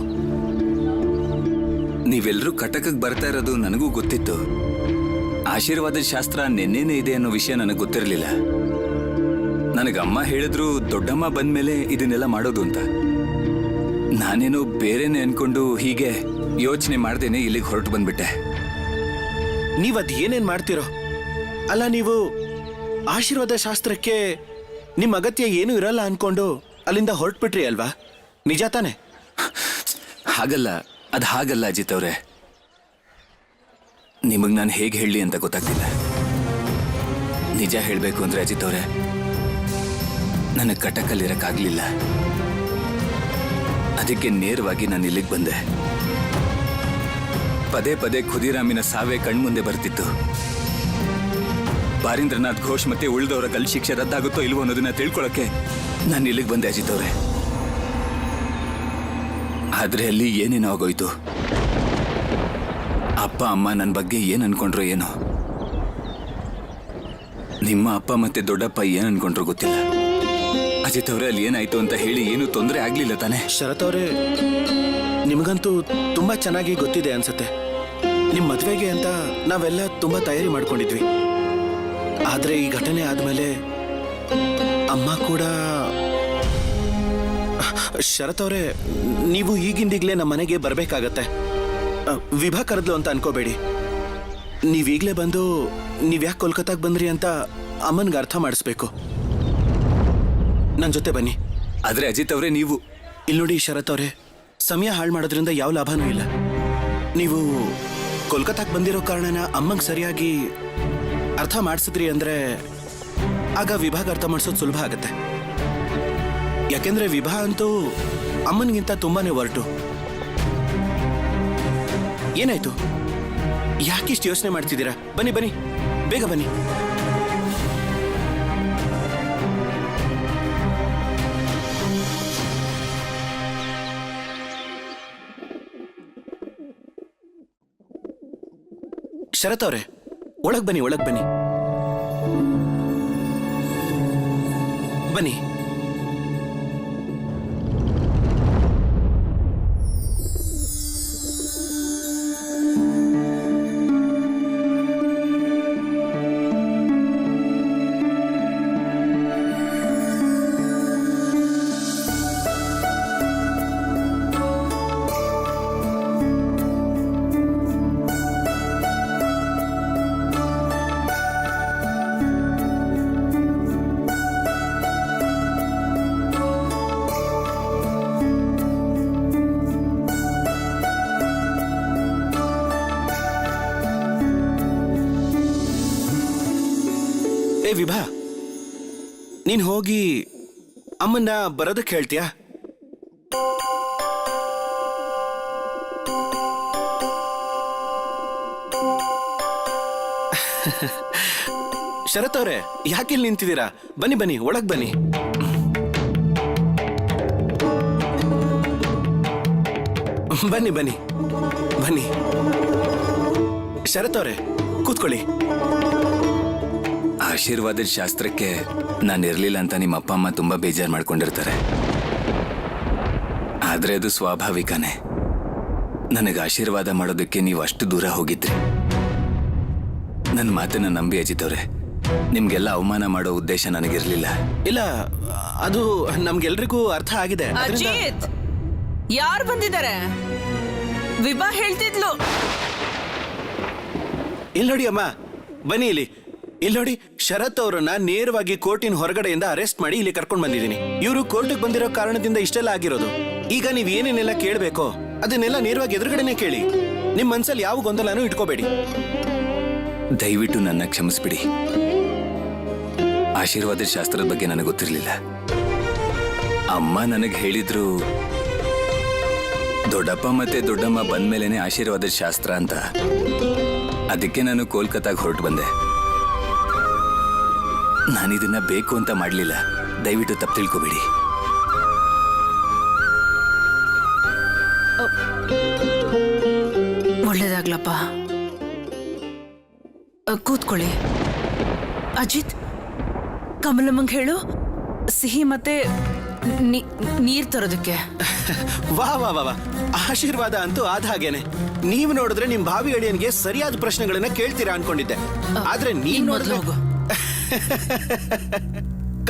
ನೀವೆಲ್ಲರೂ ಕಟಕ್ಗೆ ಬರ್ತಾ ಇರೋದು ನನಗೂ ಗೊತ್ತಿತ್ತು. ಆಶೀರ್ವಾದ ಶಾಸ್ತ್ರ ನೆನ್ನೆನೇ ಇದೆ ಅನ್ನೋ ವಿಷಯ ನನಗೆ ಗೊತ್ತಿರಲಿಲ್ಲ. ನನಗಮ್ಮ ಹೇಳಿದ್ರು ದೊಡ್ಡಮ್ಮ ಬಂದ್ಮೇಲೆ ಇದನ್ನೆಲ್ಲ ಮಾಡೋದು ಅಂತ. ನಾನೇನೋ ಬೇರೆನೆ ಅನ್ಕೊಂಡು ಹೀಗೆ ಯೋಚನೆ ಮಾಡ್ದೇನೆ ಇಲ್ಲಿಗೆ ಹೊರಟು ಬಂದ್ಬಿಟ್ಟೆ. ನೀವದ್ ಏನೇನ್ ಮಾಡ್ತಿರೋ? ಅಲ್ಲ, ನೀವು ಆಶೀರ್ವಾದ ಶಾಸ್ತ್ರಕ್ಕೆ ನಿಮ್ಮ ಅಗತ್ಯ ಏನೂ ಇರಲ್ಲ ಅನ್ಕೊಂಡು ಅಲ್ಲಿಂದ ಹೊರಟ್ಬಿಟ್ರಿ ಅಲ್ವಾ? ನಿಜ ತಾನೆ? ಹಾಗಲ್ಲ, ಅದು ಹಾಗಲ್ಲ ಅಜಿತ್ ಅವರೇ. ನಿಮಗೆ ನಾನು ಹೇಗೆ ಹೇಳಲಿ ಅಂತ ಗೊತ್ತಾಗ್ತಿಲ್ಲ. ನಿಜ ಹೇಳಬೇಕು ಅಂದ್ರೆ ಅಜಿತ್ ಅವರೇ, ನನಗೆ ಕಟಕಲ್ಲಿರಕ್ಕಾಗಲಿಲ್ಲ. ಅದಕ್ಕೆ ನೇರವಾಗಿ ನಾನು ಇಲ್ಲಿಗೆ ಬಂದೆ. ಪದೇ ಪದೇ ಖುದಿರಾಮಿನ ಸಾವೇ ಕಣ್ಮುಂದೆ ಬರ್ತಿತ್ತು. ಬಾರೀಂದ್ರನಾಥ್ ಘೋಷ್ ಮತ್ತೆ ಉಳಿದವರ ಗಲ್ ಶಿಕ್ಷೆ ರದ್ದಾಗುತ್ತೋ ಇಲ್ವೋ ಅನ್ನೋದನ್ನ ತಿಳ್ಕೊಳಕ್ಕೆ ನಾನು ಇಲ್ಲಿಗೆ ಬಂದೆ ಅಜಿತ್ ಅವರೇ. ಆದ್ರೆ ಅಲ್ಲಿ ಏನೇನೋ ಆಗೋಯ್ತು. ಅಪ್ಪ ಅಮ್ಮ ನನ್ನ ಬಗ್ಗೆ ಏನ್ ಅನ್ಕೊಂಡ್ರೋ ಏನೋ. ನಿಮ್ಮ ಅಪ್ಪ ಮತ್ತೆ ದೊಡ್ಡಪ್ಪ ಏನ್ ಅನ್ಕೊಂಡ್ರೋ ಗೊತ್ತಿಲ್ಲ. ಅಜಿತ್ ಅವರೇ, ಅಲ್ಲಿ ಏನಾಯ್ತು ಅಂತ ಹೇಳಿ ಏನು ತೊಂದರೆ ಆಗ್ಲಿಲ್ಲ ತಾನೆ? ಶರತ್ ಅವರೇ, ನಿಮಗಂತೂ ತುಂಬಾ ಚೆನ್ನಾಗಿ ಗೊತ್ತಿದೆ ಅನ್ಸತ್ತೆ. ನಿಮ್ ಮದ್ವೆಗೆ ಅಂತ ನಾವೆಲ್ಲ ತುಂಬಾ ತಯಾರಿ ಮಾಡ್ಕೊಂಡಿದ್ವಿ. ಆದ್ರೆ ಈ ಘಟನೆ ಆದ್ಮೇಲೆ ಅಮ್ಮ ಕೂಡ... ಶರತ್ ಅವರೇ, ನೀವು ಈಗಿಂದೀಗ್ಲೇ ನಮ್ಮ ಮನೆಗೆ ಬರ್ಬೇಕಾಗತ್ತೆ. ವಿಭಾ ಕರೆದ್ಲು ಅಂತ ಅನ್ಕೋಬೇಡಿ. ನೀವೀಗ್ಲೇ ಬಂದು ನೀವ್ಯಾಕೆ ಕೋಲ್ಕತ್ತಾಗ ಬಂದ್ರಿ ಅಂತ ಅಮ್ಮನ್ಗೆ ಅರ್ಥ ಮಾಡಿಸ್ಬೇಕು. ನನ್ನ ಜೊತೆ ಬನ್ನಿ. ಆದ್ರೆ ಅಜಿತ್ ಅವರೇ, ನೀವು ಇಲ್ಲಿ ನೋಡಿ ಶರತ್ ಅವರೇ, ಸಮಯ ಹಾಳು ಮಾಡೋದ್ರಿಂದ ಯಾವ ಲಾಭನೂ ಇಲ್ಲ. ನೀವು ಕೋಲ್ಕತ್ತಾಕ್ ಬಂದಿರೋ ಕಾರಣನ ಅಮ್ಮಂಗೆ ಸರಿಯಾಗಿ ಅರ್ಥ ಮಾಡಿಸಿದ್ರಿ ಅಂದ್ರೆ ಆಗ ವಿಭಾಗ ಅರ್ಥ ಮಾಡಿಸೋದು ಸುಲಭ ಆಗತ್ತೆ. ಯಾಕೆಂದ್ರೆ ವಿಭಾ ಅಂತೂ ಅಮ್ಮನಿಗಿಂತ ತುಂಬಾನೇ ಹೊರಟು. ಏನಾಯ್ತು? ಯಾಕಿಷ್ಟು ಯೋಚನೆ ಮಾಡ್ತಿದ್ದೀರಾ? ಬನ್ನಿ ಬನ್ನಿ, ಬೇಗ ಬನ್ನಿ. ಶರತ್ ಅವರೇ, ಒಳಗ್ ಬನ್ನಿ, ಒಳಗ್ ಬನ್ನಿ, ಬನ್ನಿ. ವಿಭಾ, ನೀನ್ ಹೋಗಿ ಅಮ್ಮನ್ನ ಬರೋದಕ್ಕೆ ಹೇಳ್ತೀಯಾ? ಶರತ್ ಅವ್ರೆ, ಯಾಕೆ ಇಲ್ಲಿ ನಿಂತಿದ್ದೀರಾ? ಬನ್ನಿ ಬನ್ನಿ, ಒಳಗ್ ಬನ್ನಿ. ಬನ್ನಿ ಬನ್ನಿ ಬನ್ನಿ. ಶರತ್ ಅವ್ರೆ, ಕೂತ್ಕೊಳ್ಳಿ. ಆಶೀರ್ವಾದದ ಶಾಸ್ತ್ರಕ್ಕೆ ನಾನು ಇರ್ಲಿಲ್ಲ ಅಂತ ನಿಮ್ಮ ಅಪ್ಪ ಅಮ್ಮ ತುಂಬಾ ಬೇಜಾರು ಮಾಡ್ಕೊಂಡಿರ್ತಾರೆ. ಆದ್ರೆ ಅದು ಸ್ವಾಭಾವಿಕನೇ. ನನಗೆ ಆಶೀರ್ವಾದ ಮಾಡೋದಕ್ಕೆ ನೀವು ಅಷ್ಟು ದೂರ ಹೋಗಿದ್ರಿ. ನನ್ನ ಮಾತನ್ನ ನಂಬಿ ಅಜಿತ್ ಅವ್ರೆ, ನಿಮ್ಗೆಲ್ಲ ಅವಮಾನ ಮಾಡೋ ಉದ್ದೇಶ ನನಗಿರ್ಲಿಲ್ಲ. ಇಲ್ಲ, ಅದು ನಮ್ಗೆಲ್ರಿಗೂ ಅರ್ಥ ಆಗಿದೆ. ಅಜಿತ್, ಯಾರು ಬಂದಿದ್ದಾರೆ? ವಿಭಾ ಹೇಳ್ತಿದ್ಲು. ಇಲ್ಲಿ ನೋಡಿ ಅಮ್ಮ, ಬನ್ನಿ ಇಲ್ಲಿ. ಇಲ್ಲಿ ನೋಡಿ, ಶರತ್ ಅವರನ್ನ ನೇರವಾಗಿ ಕೋರ್ಟಿನ ಹೊರಗಡೆಯಿಂದ ಅರೆಸ್ಟ್ ಮಾಡಿ ಇಲ್ಲಿ ಕರ್ಕೊಂಡು ಬಂದಿದ್ದೀನಿ. ಇವರು ಕೋರ್ಟಿಗೆ ಬಂದಿರೋ ಕಾರಣದಿಂದ ಇಷ್ಟೆಲ್ಲ ಆಗಿರೋದು. ಈಗ ನೀವ್ ಏನೇನೆಲ್ಲ ಕೇಳಬೇಕೋ ಅದನ್ನೆಲ್ಲ ನೇರವಾಗಿ ಎದುರುಗಡೆನೆ ಕೇಳಿ. ನಿಮ್ ಮನ್ಸಲ್ಲಿ ಯಾವ ಗೊಂದಲನೂ ಇಟ್ಕೋಬೇಡಿ. ದಯವಿಟ್ಟು ನನ್ನ ಕ್ಷಮಿಸ್ಬಿಡಿ. ಆಶೀರ್ವಾದದ ಶಾಸ್ತ್ರದ ಬಗ್ಗೆ ನನಗೆ ಗೊತ್ತಿರಲಿಲ್ಲ. ಅಮ್ಮ ನನಗೆ ಹೇಳಿದ್ರು ದೊಡ್ಡಪ್ಪ ಮತ್ತೆ ದೊಡ್ಡಮ್ಮ ಬಂದ್ಮೇಲೆನೆ ಆಶೀರ್ವಾದದ ಶಾಸ್ತ್ರ ಅಂತ. ಅದಕ್ಕೆ ನಾನು ಕೋಲ್ಕತ್ತಾಗ ಹೊರಟು ಬಂದೆ. ನಾನಿದನ್ನ ಬೇಕು ಅಂತ ಮಾಡಲಿಲ್ಲ. ದಯವಿಟ್ಟು ತಪ್ಪು ತಿಳ್ಕೊಬೇಡಿ. ಒಳ್ಳೇದಾಗ್ಲಪ್ಪ. ಕೂತ್ಕೊಳ್ಳಿ. ಅಜಿತ್, ಕಮಲಮ್ಮಂಗ್ ಹೇಳು ಸಿಹಿ ಮತ್ತೆ ನೀರ್ ತರೋದಕ್ಕೆ. ವಾ ವಾ ವಾ ವಾ, ಆಶೀರ್ವಾದ ಅಂತೂ ಆದ ಹಾಗೇನೆ. ನೀವು ನೋಡಿದ್ರೆ ನಿಮ್ ಭಾವಿ ಅಳಿಯನ್ಗೆ ಸರಿಯಾದ ಪ್ರಶ್ನೆಗಳನ್ನ ಕೇಳ್ತೀರಾ ಅನ್ಕೊಂಡಿದ್ದೆ. ಆದ್ರೆ ನೀವ್ ನೋಡಿದ್ರೆ ಹೋಗು.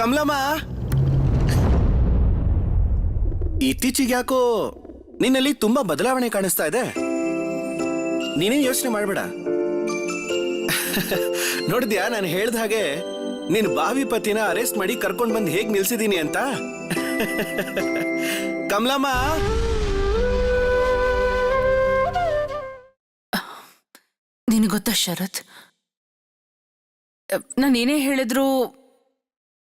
ಕಮಲಮ್ಮ, ಇತ್ತೀಚೆಗೆ ಯಾಕೋ ನಿನ್ನಲ್ಲಿ ತುಂಬಾ ಬದಲಾವಣೆ ಕಾಣಿಸ್ತಾ ಇದೆ. ನೀನೇನ್ ಯೋಚನೆ ಮಾಡ್ಬೇಡ. ನೋಡಿದ್ಯಾ, ನಾನು ಹೇಳ್ದ ಹಾಗೆ ನಿನ್ ಭಾವಿ ಪತಿನ ಅರೆಸ್ಟ್ ಮಾಡಿ ಕರ್ಕೊಂಡ್ ಬಂದು ಹೇಗ್ ನಿಲ್ಸಿದೀನಿ ಅಂತ. ಕಮಲಮ್ಮ, ನಿನಗೆ ಗೊತ್ತಾ ಶರತ್, ನಾನು ಏನೇ ಹೇಳಿದ್ರು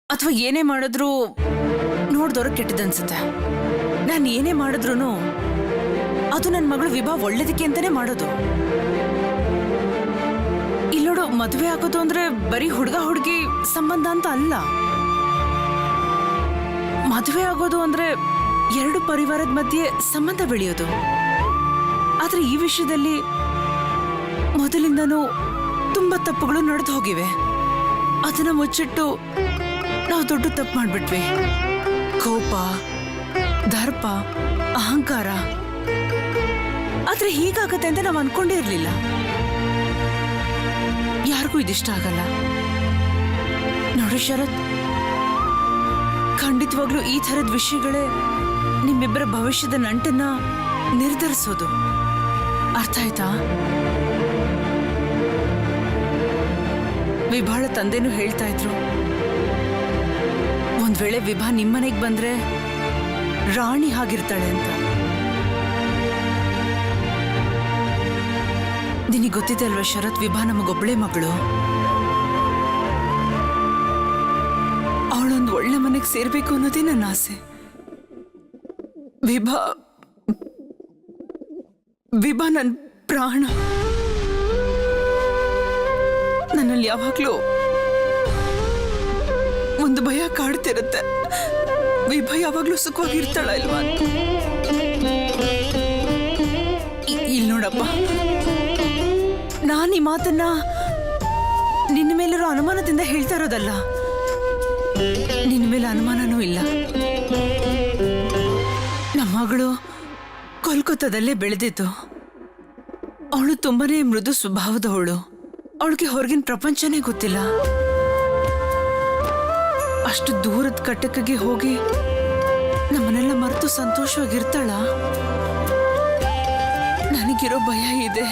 ಅಥವಾ ಏನೇ ಮಾಡಿದ್ರು ನೋಡ್ದವ್ರ ಕೆಟ್ಟದನ್ಸುತ್ತೆ. ನಾನು ಏನೇ ಮಾಡಿದ್ರು ಅದು ನನ್ನ ಮಗಳು ವಿಭಾ ಒಳ್ಳೇದಕ್ಕೆ ಅಂತಾನೆ ಮಾಡೋದು. ಇಲ್ಲೋಡು, ಮದುವೆ ಆಗೋದು ಅಂದ್ರೆ ಬರೀ ಹುಡುಗ ಹುಡುಗಿ ಸಂಬಂಧ ಅಂತ ಅಲ್ಲ. ಮದುವೆ ಆಗೋದು ಅಂದ್ರೆ ಎರಡು ಪರಿವಾರದ ಮಧ್ಯೆ ಸಂಬಂಧ ಬೆಳೆಯೋದು. ಆದ್ರೆ ಈ ವಿಷಯದಲ್ಲಿ ಮೊದಲಿಂದನೂ ತುಂಬಾ ತಪ್ಪುಗಳು ನಡೆದು ಹೋಗಿವೆ. ಅದನ್ನ ಮುಚ್ಚಿಟ್ಟು ನಾವು ದೊಡ್ಡ ತಪ್ಪು ಮಾಡ್ಬಿಟ್ವಿ. ಕೋಪ, ದರ್ಪ, ಅಹಂಕಾರ. ಆದ್ರೆ ಹೀಗಾಗತ್ತೆ ಅಂತ ನಾವು ಅನ್ಕೊಂಡೇ ಇರ್ಲಿಲ್ಲ. ಯಾರಿಗೂ ಇದಿಷ್ಟ ಆಗಲ್ಲ. ನೋಡಿ ಶರತ್, ಖಂಡಿತವಾಗ್ಲೂ ಈ ಥರದ ವಿಷಯಗಳೇ ನಿಮ್ಮಿಬ್ಬರ ಭವಿಷ್ಯದ ನಂಟನ್ನ ನಿರ್ಧರಿಸೋದು. ಅರ್ಥ ಆಯ್ತಾ? ವಿಭಾಳ ತಂದೆನೂ ಹೇಳ್ತಾ ಇದ್ರು, ಒಂದ್ ವೇಳೆ ವಿಭಾ ನಿಮ್ಮನೆಗೆ ಬಂದ್ರೆ ರಾಣಿ ಆಗಿರ್ತಾಳೆ ಅಂತ. ನಿನಗೆ ಗೊತ್ತಿದೆ ಅಲ್ವಾ ಶರತ್, ವಿಭಾ ನಮಗೊಬ್ಳೆ ಮಗಳು. ಅವಳೊಂದು ಒಳ್ಳೆ ಮನೆಗೆ ಸೇರ್ಬೇಕು ಅನ್ನೋದೇ ನನ್ನ ಆಸೆ. ವಿಭಾ ನನ್ನ ಪ್ರಾಣ. ನನ್ನಲ್ಲಿ ಯಾವಾಗ್ಲೂ ಒಂದು ಭಯ ಕಾಡ್ತಿರುತ್ತೆ, ವಿಭಾ ಯಾವಾಗ್ಲೂ ಸುಖವಾಗಿರ್ತಾಳ ಇಲ್ವಾ ಅಂತ. ಇಲ್ಲಿ ನೋಡಪ್ಪ, ನಾನು ಈ ಮಾತನ್ನ ನಿನ್ನ ಮೇಲಿರೋ ಅನುಮಾನದಿಂದ ಹೇಳ್ತಾ ಇರೋದಲ್ಲ. ನಿನ್ನ ಮೇಲೆ ಅನುಮಾನನೂ ಇಲ್ಲ. ನಮ್ಮ ಮಗಳು ಕೋಲ್ಕತ್ತಾದಲ್ಲೇ ಬೆಳೆದಿದ್ದು. ಅವಳು ತುಂಬಾನೇ ಮೃದು ಸ್ವಭಾವದವಳು. ಅವಳಿಗೆ ಹೊರಗಿನ ಪ್ರಪಂಚನೇ ಗೊತ್ತಿಲ್ಲ. ಅಷ್ಟು ದೂರದ ಕಟ್ಟಕಿಗೆ ಹೋಗಿ ನಮ್ಮನ್ನೆಲ್ಲ ಮರೆತು ಸಂತೋಷವಾಗಿರ್ತಾಳ? ನನಗಿರೋ ಭಯ ಇದೆ.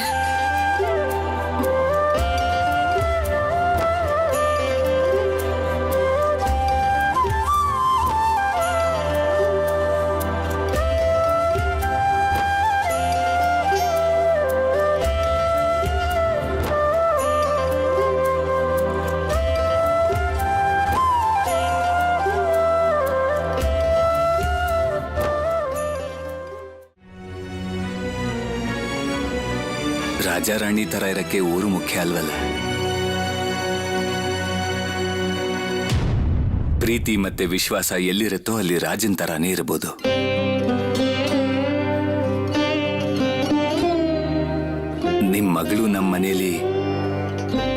ರಾಜ ರಾಣಿ ತರ ಇರಕ್ಕೆ ಊರು ಮುಖ್ಯ ಅಲ್ವಲ್ಲ. ಪ್ರೀತಿ ಮತ್ತೆ ವಿಶ್ವಾಸ ಎಲ್ಲಿರುತ್ತೋ ಅಲ್ಲಿ ರಾಜನ್ ತರಾನೇ ಇರಬಹುದು. ನಿಮ್ ಮಗಳು ನಮ್ಮ ಮನೆಯಲ್ಲಿ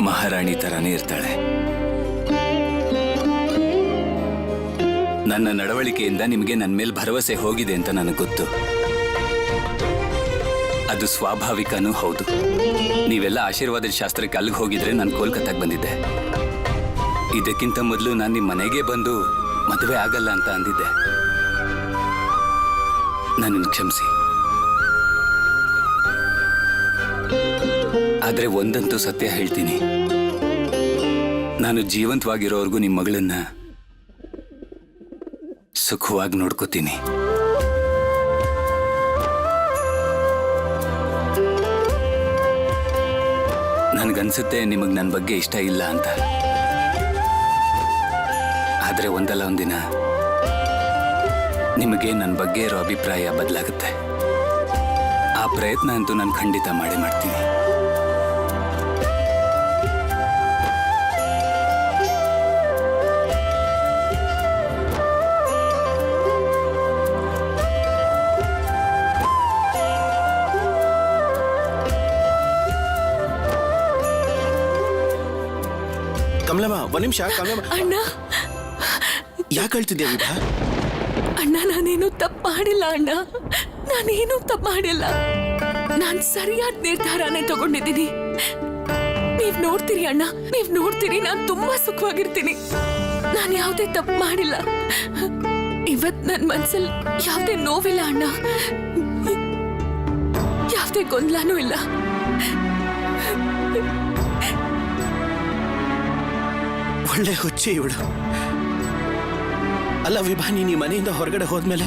ಮಹಾರಾಣಿ ತರಾನೇ ಇರ್ತಾಳೆ. ನನ್ನ ನಡವಳಿಕೆಯಿಂದ ನಿಮಗೆ ನನ್ನ ಮೇಲೆ ಭರವಸೆ ಹೋಗಿದೆ ಅಂತ ನನಗೆ ಗೊತ್ತು. ಅದು ಸ್ವಾಭಾವಿಕನೂ ಹೌದು. ನೀವೆಲ್ಲ ಆಶೀರ್ವಾದದ ಶಾಸ್ತ್ರಕ್ಕೆ ಅಲ್ಲಿಗೆ ಹೋಗಿದ್ರೆ ನಾನು ಕೋಲ್ಕತ್ತಾಗೆ ಬಂದಿದ್ದೆ. ಇದಕ್ಕಿಂತ ಮೊದಲು ನಾನು ನಿಮ್ಮ ಮನೆಗೆ ಬಂದು ಮದುವೆ ಆಗಲ್ಲ ಅಂತ ಅಂದಿದ್ದೆ. ನನ್ನನ್ನು ಕ್ಷಮಿಸಿ. ಆದ್ರೆ ಒಂದಂತೂ ಸತ್ಯ ಹೇಳ್ತೀನಿ, ನಾನು ಜೀವಂತವಾಗಿರೋವರೆಗೂ ನಿಮ್ಮ ಮಗಳನ್ನ ಸುಖವಾಗಿ ನೋಡ್ಕೋತೀನಿ. ನನಗನ್ಸುತ್ತೆ ನಿಮಗೆ ನನ್ನ ಬಗ್ಗೆ ಇಷ್ಟ ಇಲ್ಲ ಅಂತ. ಆದ್ರೆ ಒಂದಲ್ಲ ಒಂದಿನ ನಿಮಗೆ ನನ್ನ ಬಗ್ಗೆ ಇರೋ ಅಭಿಪ್ರಾಯ ಬದಲಾಗುತ್ತೆ. ಆ ಪ್ರಯತ್ನ ಅಂತೂ ನಾನು ಖಂಡಿತ ಮಾಡೇ ಮಾಡ್ತೀನಿ. ಕಮಲಮ್ಮ, ಒಂದ್ ನಿಮಿಷ. ಕಮಲಮ್ಮ, ಅಣ್ಣ, ಯಾಕೆ ಹೇಳ್ತಿದ್ಯಾ ವಿಭಾ? ಅಣ್ಣ, ನಾನೇನು ತಪ್ಪು ಮಾಡಿಲ್ಲ ಅಣ್ಣ, ನಾನೇನು ತಪ್ಪು ಮಾಡಿಲ್ಲ. ನಾನ್ ಸರಿಯಾದ ನಿರ್ಧಾರನೇ ತಗೊಂಡಿದ್ದೀನಿ. ನೀವ್ ನೋಡ್ತೀರಿ ಅಣ್ಣ, ನೀವ್ ನೋಡ್ತೀರಿ, ನಾನ್ ತುಂಬಾ ಸುಖವಾಗಿರ್ತೀನಿ. ನಾನ್ ಯಾವುದೇ ತಪ್ಪು ಮಾಡಿಲ್ಲ. ಇವತ್ ನನ್ ಮನ್ಸಲ್ಲಿ ಯಾವುದೇ ನೋವಿಲ್ಲ ಅಣ್ಣ, ಯಾವುದೇ ಗೊಂದಲನೂ ಇಲ್ಲ. ಒಳ್ಳೆ ಹುಚ್ಚಿ ಇವಳು. ಅಲ್ಲ ವಿಭಾ, ನೀನ್ ಈ ಮನೆಯಿಂದ ಹೊರಗಡೆ ಹೋದ್ಮೇಲೆ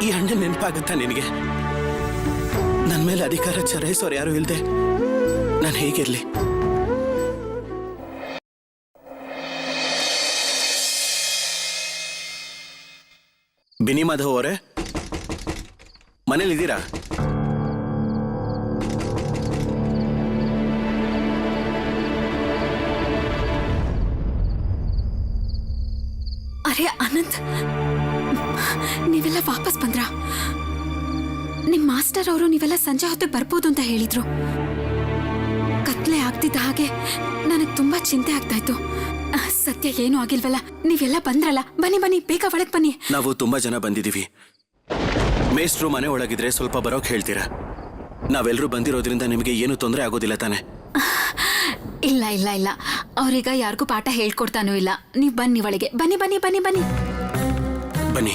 ಈ ಅಣ್ಣ ನೆನಪಾಗುತ್ತಾ ನಿನಗೆ? ನನ್ ಮೇಲೆ ಅಧಿಕಾರ ಚಲಾಯಿಸೋರು ಯಾರು ಇಲ್ದೆ ನಾನು ಹೇಗಿರ್ಲಿ? ಬಿನಿ ಮಾಧವ್ ಅವರೇ, ಮನೇಲಿದ್ದೀರಾ? ಅರೆ ಅನಂತ್, ನೀವೆಲ್ಲ ವಾಪಸ್ ಬಂದ್ರಾ? ನಿಮ್ ಮಾಸ್ಟರ್ ಅವರು ನೀವೆಲ್ಲ ಸಂಜೆ ಹೊತ್ತಿಗೆ ಬರ್ಬೋದು ಅಂತ ಹೇಳಿದ್ರು. ಕತ್ಲೆ ಆಗ್ತಿದ್ದ ಹಾಗೆ ನನಗ್ ತುಂಬಾ ಚಿಂತೆ ಆಗ್ತಾ ಇತ್ತು. ಸತ್ಯ ಏನೂ ಆಗಿಲ್ವಲ್ಲ? ನೀವೆಲ್ಲ ಬಂದ್ರಲ್ಲ, ಬನ್ನಿ ಬನ್ನಿ, ಬೇಗ ಒಳಗ್ ಬನ್ನಿ. ನಾವು ತುಂಬಾ ಜನ ಬಂದಿದೀವಿ. ಮೇಷ್ಟ್ರು ಮನೆ ಒಳಗಿದ್ರೆ ಸ್ವಲ್ಪ ಬರೋಕ್ ಹೇಳ್ತೀರಾ? ನಾವೆಲ್ಲರೂ ಬಂದಿರೋದ್ರಿಂದ ನಿಮಗೆ ಏನು ತೊಂದರೆ ಆಗೋದಿಲ್ಲ ತಾನೆ? ಇಲ್ಲ ಇಲ್ಲ ಇಲ್ಲ, ಅವ್ರೀಗ ಯಾರಿಗೂ ಪಾಠ ಹೇಳ್ಕೊಡ್ತಾನೂ ಇಲ್ಲ. ನೀವ್ ಬನ್ನಿ ಒಳಗೆ, ಬನ್ನಿ ಬನ್ನಿ ಬನ್ನಿ ಬನ್ನಿ ಬನ್ನಿ.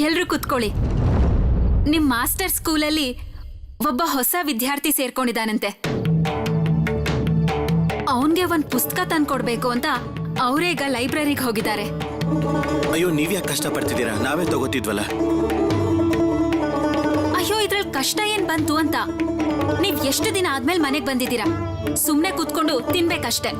ಎಲ್ರೂ ಕುತ್ಕೊಳ್ಳಿ. ನಿಮ್ ಮಾಸ್ಟರ್ ಸ್ಕೂಲಲ್ಲಿ ಒಬ್ಬ ಹೊಸ ವಿದ್ಯಾರ್ಥಿ ಸೇರ್ಕೊಂಡಿದ್ದಾನಂತೆ. ಅವನ್ಗೆ ಒಂದ್ ಪುಸ್ತಕ ತಂದ್ಕೊಡ್ಬೇಕು ಅಂತ ಅವರೇಗ ಲೈಬ್ರರಿಗೆ ಹೋಗಿದ್ದಾರೆ. ಅಯ್ಯೋ, ನೀವ್ಯಾಕೆ ಕಷ್ಟ ಪಡ್ತಿದ್ದೀರಾ? ನಾವೇ ತಗೋತಿದ್ವಲ್ಲ. ಅಯ್ಯೋ, ಇದ್ರಲ್ಲಿ ಕಷ್ಟ ಏನ್ ಬಂತು ಅಂತ? ನೀವ್ ಎಷ್ಟು ದಿನ ಆದ್ಮೇಲೆ ಮನೆಗ್ ಬಂದಿದ್ದೀರಾ? ಸುಮ್ನೆ ಕೂತ್ಕೊಂಡು ತಿನ್ಬೇಕಷ್ಟೆ.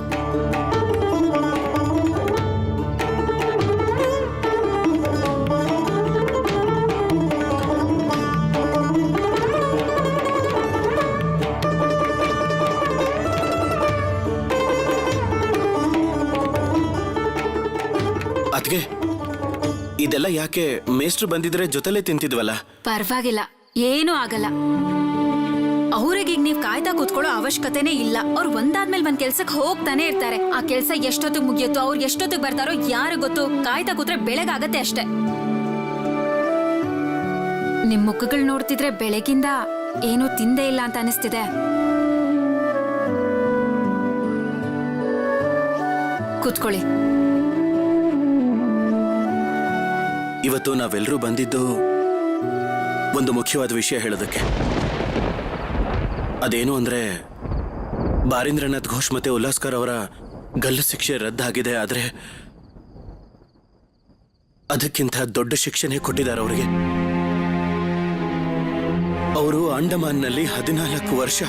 ಅದ್ಗೆ ಇದೆಲ್ಲ ಯಾಕೆ? ಮೇಷ್ಟ್ರು ಬಂದಿದ್ರೆ ಜೊತೆಲೆ ತಿಂತಿದ್ವಲ್ಲ. ಪರವಾಗಿಲ್ಲ, ಏನೂ ಆಗಲ್ಲ. ಅವ್ರಿಗೆ ನೀವ್ ಕಾಯ್ತಾ ಕೂತ್ಕೊಳ್ಳೋ ಅವಶ್ಯಕತೆನೇ ಇಲ್ಲ. ಅವ್ರು ಒಂದಾದ್ಮೇಲೆ ಒಂದ್ ಕೆಲ್ಸಕ್ಕೆ ಹೋಗ್ತಾನೆ ಇರ್ತಾರೆ. ಆ ಕೆಲ್ಸ ಎಷ್ಟೊತ್ತಿಗೆ ಮುಗಿಯುತ್ತೋ, ಅವ್ರು ಎಷ್ಟೊತ್ತಿಗೆ ಬರ್ತಾರೋ ಯಾರು ಗೊತ್ತು. ಕಾಯ್ತಾ ಕೂತ್ರೆ ಬೆಳಗಾಗತ್ತೆ ಅಷ್ಟೇ. ನಿಮ್ ಮುಖಗಳು ನೋಡ್ತಿದ್ರೆ ಬೆಳಗಿಂದ ಏನೂ ತಿಂದೇ ಇಲ್ಲ ಅಂತ ಅನಿಸ್ತಿದೆ. ಕೂತ್ಕೊಳ್ಳಿ. ಇವತ್ತು ನಾವೆಲ್ಲರೂ ಬಂದಿದ್ದು ಒಂದು ಮುಖ್ಯವಾದ ವಿಷಯ ಹೇಳೋದಕ್ಕೆ. ಅದೇನು ಅಂದ್ರೆ, ಬಾರೀಂದ್ರನಾಥ್ ಘೋಷ್ ಮತ್ತೆ ಉಲ್ಲಾಸ್ಕರ್ ಅವರ ಗಲ್ಲು ಶಿಕ್ಷೆ ರದ್ದಾಗಿದೆ. ಆದ್ರೆ ಅದಕ್ಕಿಂತ ದೊಡ್ಡ ಶಿಕ್ಷೆನೇ ಕೊಟ್ಟಿದ್ದಾರೆ ಅವರಿಗೆ. ಅವರು ಅಂಡಮಾನ್ನಲ್ಲಿ 14 ವರ್ಷ,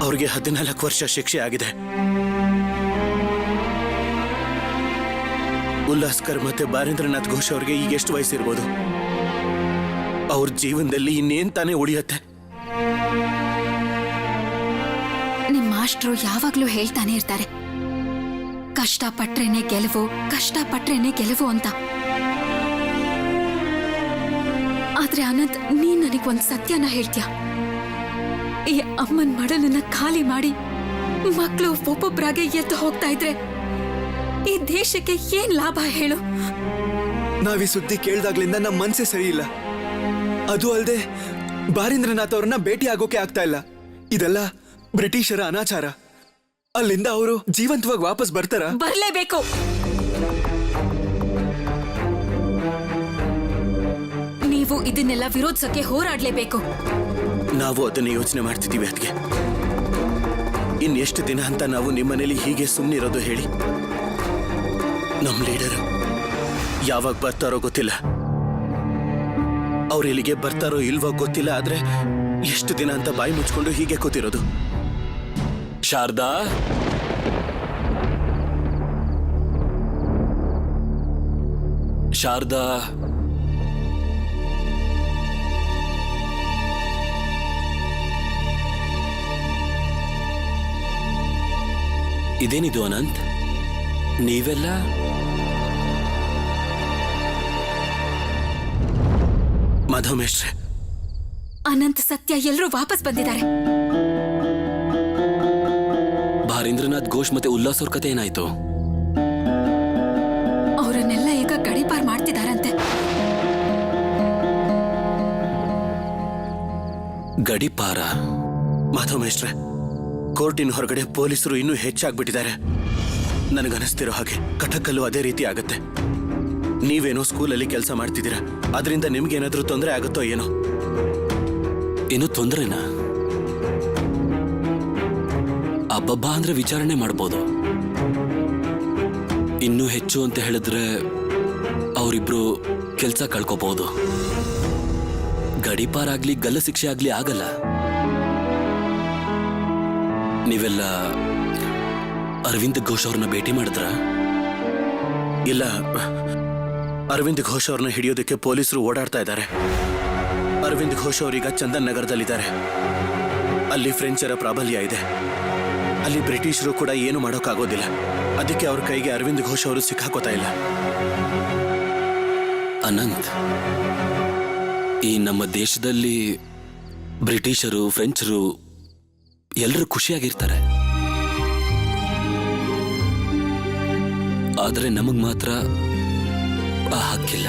ಅವ್ರಿಗೆ 14 ವರ್ಷ ಶಿಕ್ಷೆ ಆಗಿದೆ. ಉಲ್ಲಾಸ್ಕರ್ ಮತ್ತೆ ಬಾರೇಂದ್ರನಾಥ್ ಘೋಷ್ ಅವ್ರಿಗೆ ಈಗ ಎಷ್ಟು ವಯಸ್ಸಿರ್ಬೋದು? ಅವ್ರ ಜೀವನದಲ್ಲಿ ಇನ್ನೇನ್ ತಾನೇ ಉಳಿಯತ್ತೆ? ನಿಮ್ ಮಾಸ್ಟ್ರು ಯಾವಾಗ್ಲೂ ಹೇಳ್ತಾನೆ ಇರ್ತಾರೆ, ಕಷ್ಟಪಟ್ರೇನೆ ಗೆಲುವು, ಕಷ್ಟಪಟ್ರೇನೆ ಗೆಲುವು ಅಂತ. ಆದ್ರೆ ಅನಂತ್, ನೀನ್ ನನಗೊಂದ್ ಸತ್ಯನ ಹೇಳ್ತೀಯ. ಈ ಅಮ್ಮನ್ ಮಡಲನ್ನ ಖಾಲಿ ಮಾಡಿ ಮಕ್ಕಳು ಒಬ್ಬೊಬ್ಬರಾಗೆ ಎದ್ದು ಹೋಗ್ತಾ ಇದ್ರೆ ಈ ದೇಶಕ್ಕೆ ಏನ್ ಲಾಭ ಹೇಳು? ನಾವೀ ಸುದ್ದಿ ಕೇಳ್ದಾಗ್ಲಿಂದ ನಮ್ಮ ಮನ್ಸೇ ಸರಿ ಇಲ್ಲ. ಅದು ಅಲ್ಲದೆ ಬಾರೀಂದ್ರನಾಥ್ ಅವ್ರನ್ನ ಭೇಟಿ ಆಗೋಕೆ ಆಗ್ತಾ ಇಲ್ಲ. ಇದೆಲ್ಲ ಬ್ರಿಟಿಷರ ಅನಾಚಾರ. ಅಲ್ಲಿಂದ ಅವರು ಜೀವಂತವಾಗಿ ವಾಪಸ್ ಬರ್ತಾರ? ಬರ್ಲೇಬೇಕು. ನೀವು ಇದನ್ನೆಲ್ಲ ವಿರೋಧಿಸಕ್ಕೆ ಹೋರಾಡ್ಲೇಬೇಕು. ನಾವು ಅದನ್ನ ಯೋಚನೆ ಮಾಡ್ತಿದ್ದೀವಿ. ಅದಕ್ಕೆ ಇನ್ನೆಷ್ಟು ದಿನ ಅಂತ ನಾವು ನಿಮ್ಮನೇಲಿ ಹೀಗೆ ಸುಮ್ಮನಿರೋದು ಹೇಳಿ? ನಮ್ ಲೀಡರ್ ಯಾವಾಗ ಬರ್ತಾರೋ ಗೊತ್ತಿಲ್ಲ. ಅವ್ರು ಇಲ್ಲಿಗೆ ಬರ್ತಾರೋ ಇಲ್ವೋ ಗೊತ್ತಿಲ್ಲ. ಆದ್ರೆ ಎಷ್ಟು ದಿನ ಅಂತ ಬಾಯಿ ಮುಚ್ಕೊಂಡು ಹೀಗೆ ಕೂತಿರೋದು? ಶಾರದಾ, ಶಾರದಾ, ಇದೇನಿದು ಅನಂತ್? ನೀವೆಲ್ಲ ಮಾಧವಮೇಶ್ರೆ, ಅನಂತ್, ಸತ್ಯ ಎಲ್ಲರೂ ವಾಪಸ್ ಬಂದಿದ್ದಾರೆ. ಬಾರೀಂದ್ರನಾಥ್ ಘೋಷ್ ಮತ್ತೆ ಉಲ್ಲಾಸ್ ಅವ್ರ ಕತೆ ಏನಾಯ್ತು? ಅವರನ್ನೆಲ್ಲ ಈಗ ಗಡೀಪಾರ್ ಮಾಡ್ತಿದಾರಂತೆ. ಗಡೀಪಾರ? ಮಾಧವಮೇಶ್ರೆ, ಕೋರ್ಟಿನ ಹೊರಗಡೆ ಪೊಲೀಸರು ಇನ್ನೂ ಹೆಚ್ಚಾಗ್ಬಿಟ್ಟಿದ್ದಾರೆ. ನನಗನಿಸ್ತಿರೋ ಹಾಗೆ ಕಟಕಲ್ಲೂ ಅದೇ ರೀತಿ ಆಗತ್ತೆ. ನೀವೇನೋ ಸ್ಕೂಲಲ್ಲಿ ಕೆಲಸ ಮಾಡ್ತಿದ್ದೀರಾ, ಅದರಿಂದ ನಿಮ್ಗೇನಾದ್ರೂ ತೊಂದರೆ ಆಗುತ್ತೋ ಏನೋ? ಏನು ತೊಂದರೆನಾ? ಅಬ್ಬಬ್ಬಾ ಅಂದ್ರೆ ವಿಚಾರಣೆ ಮಾಡ್ಬೋದು. ಇನ್ನೂ ಹೆಚ್ಚು ಅಂತ ಹೇಳಿದ್ರೆ ಅವರಿಬ್ರು ಕೆಲಸ ಕಳ್ಕೋಬಹುದು. ಗಡೀಪಾರಾಗ್ಲಿ ಗಲ್ಲ ಶಿಕ್ಷೆ ಆಗ್ಲಿ ಆಗಲ್ಲ. ನೀವೆಲ್ಲ ಅರವಿಂದ್ ಘೋಷ್ ಅವ್ರನ್ನ ಭೇಟಿ ಮಾಡಿದ್ರ? ಇಲ್ಲ, ಅರವಿಂದ್ ಘೋಷ್ ಅವ್ರನ್ನ ಹಿಡಿಯೋದಕ್ಕೆ ಪೊಲೀಸರು ಓಡಾಡ್ತಾ ಇದ್ದಾರೆ. ಅರವಿಂದ್ ಘೋಷ್ ಅವರೀಗ ಚಂದನ್ ನಗರದಲ್ಲಿದ್ದಾರೆ. ಅಲ್ಲಿ ಫ್ರೆಂಚರ ಪ್ರಾಬಲ್ಯ ಇದೆ. ಅಲ್ಲಿ ಬ್ರಿಟಿಷರು ಕೂಡ ಏನು ಮಾಡೋಕ್ಕಾಗೋದಿಲ್ಲ. ಅದಕ್ಕೆ ಅವ್ರ ಕೈಗೆ ಅರವಿಂದ್ ಘೋಷ್ ಅವರು ಸಿಕ್ಕಾಕೋತಾ ಇಲ್ಲ. ಅನಂತ್, ಈ ನಮ್ಮ ದೇಶದಲ್ಲಿ ಬ್ರಿಟಿಷರು, ಫ್ರೆಂಚರು ಎಲ್ಲರೂ ಖುಷಿಯಾಗಿರ್ತಾರೆ. ಆದ್ರೆ ನಮಗ್ ಮಾತ್ರ ಆ ಹಕ್ಕಿಲ್ಲ.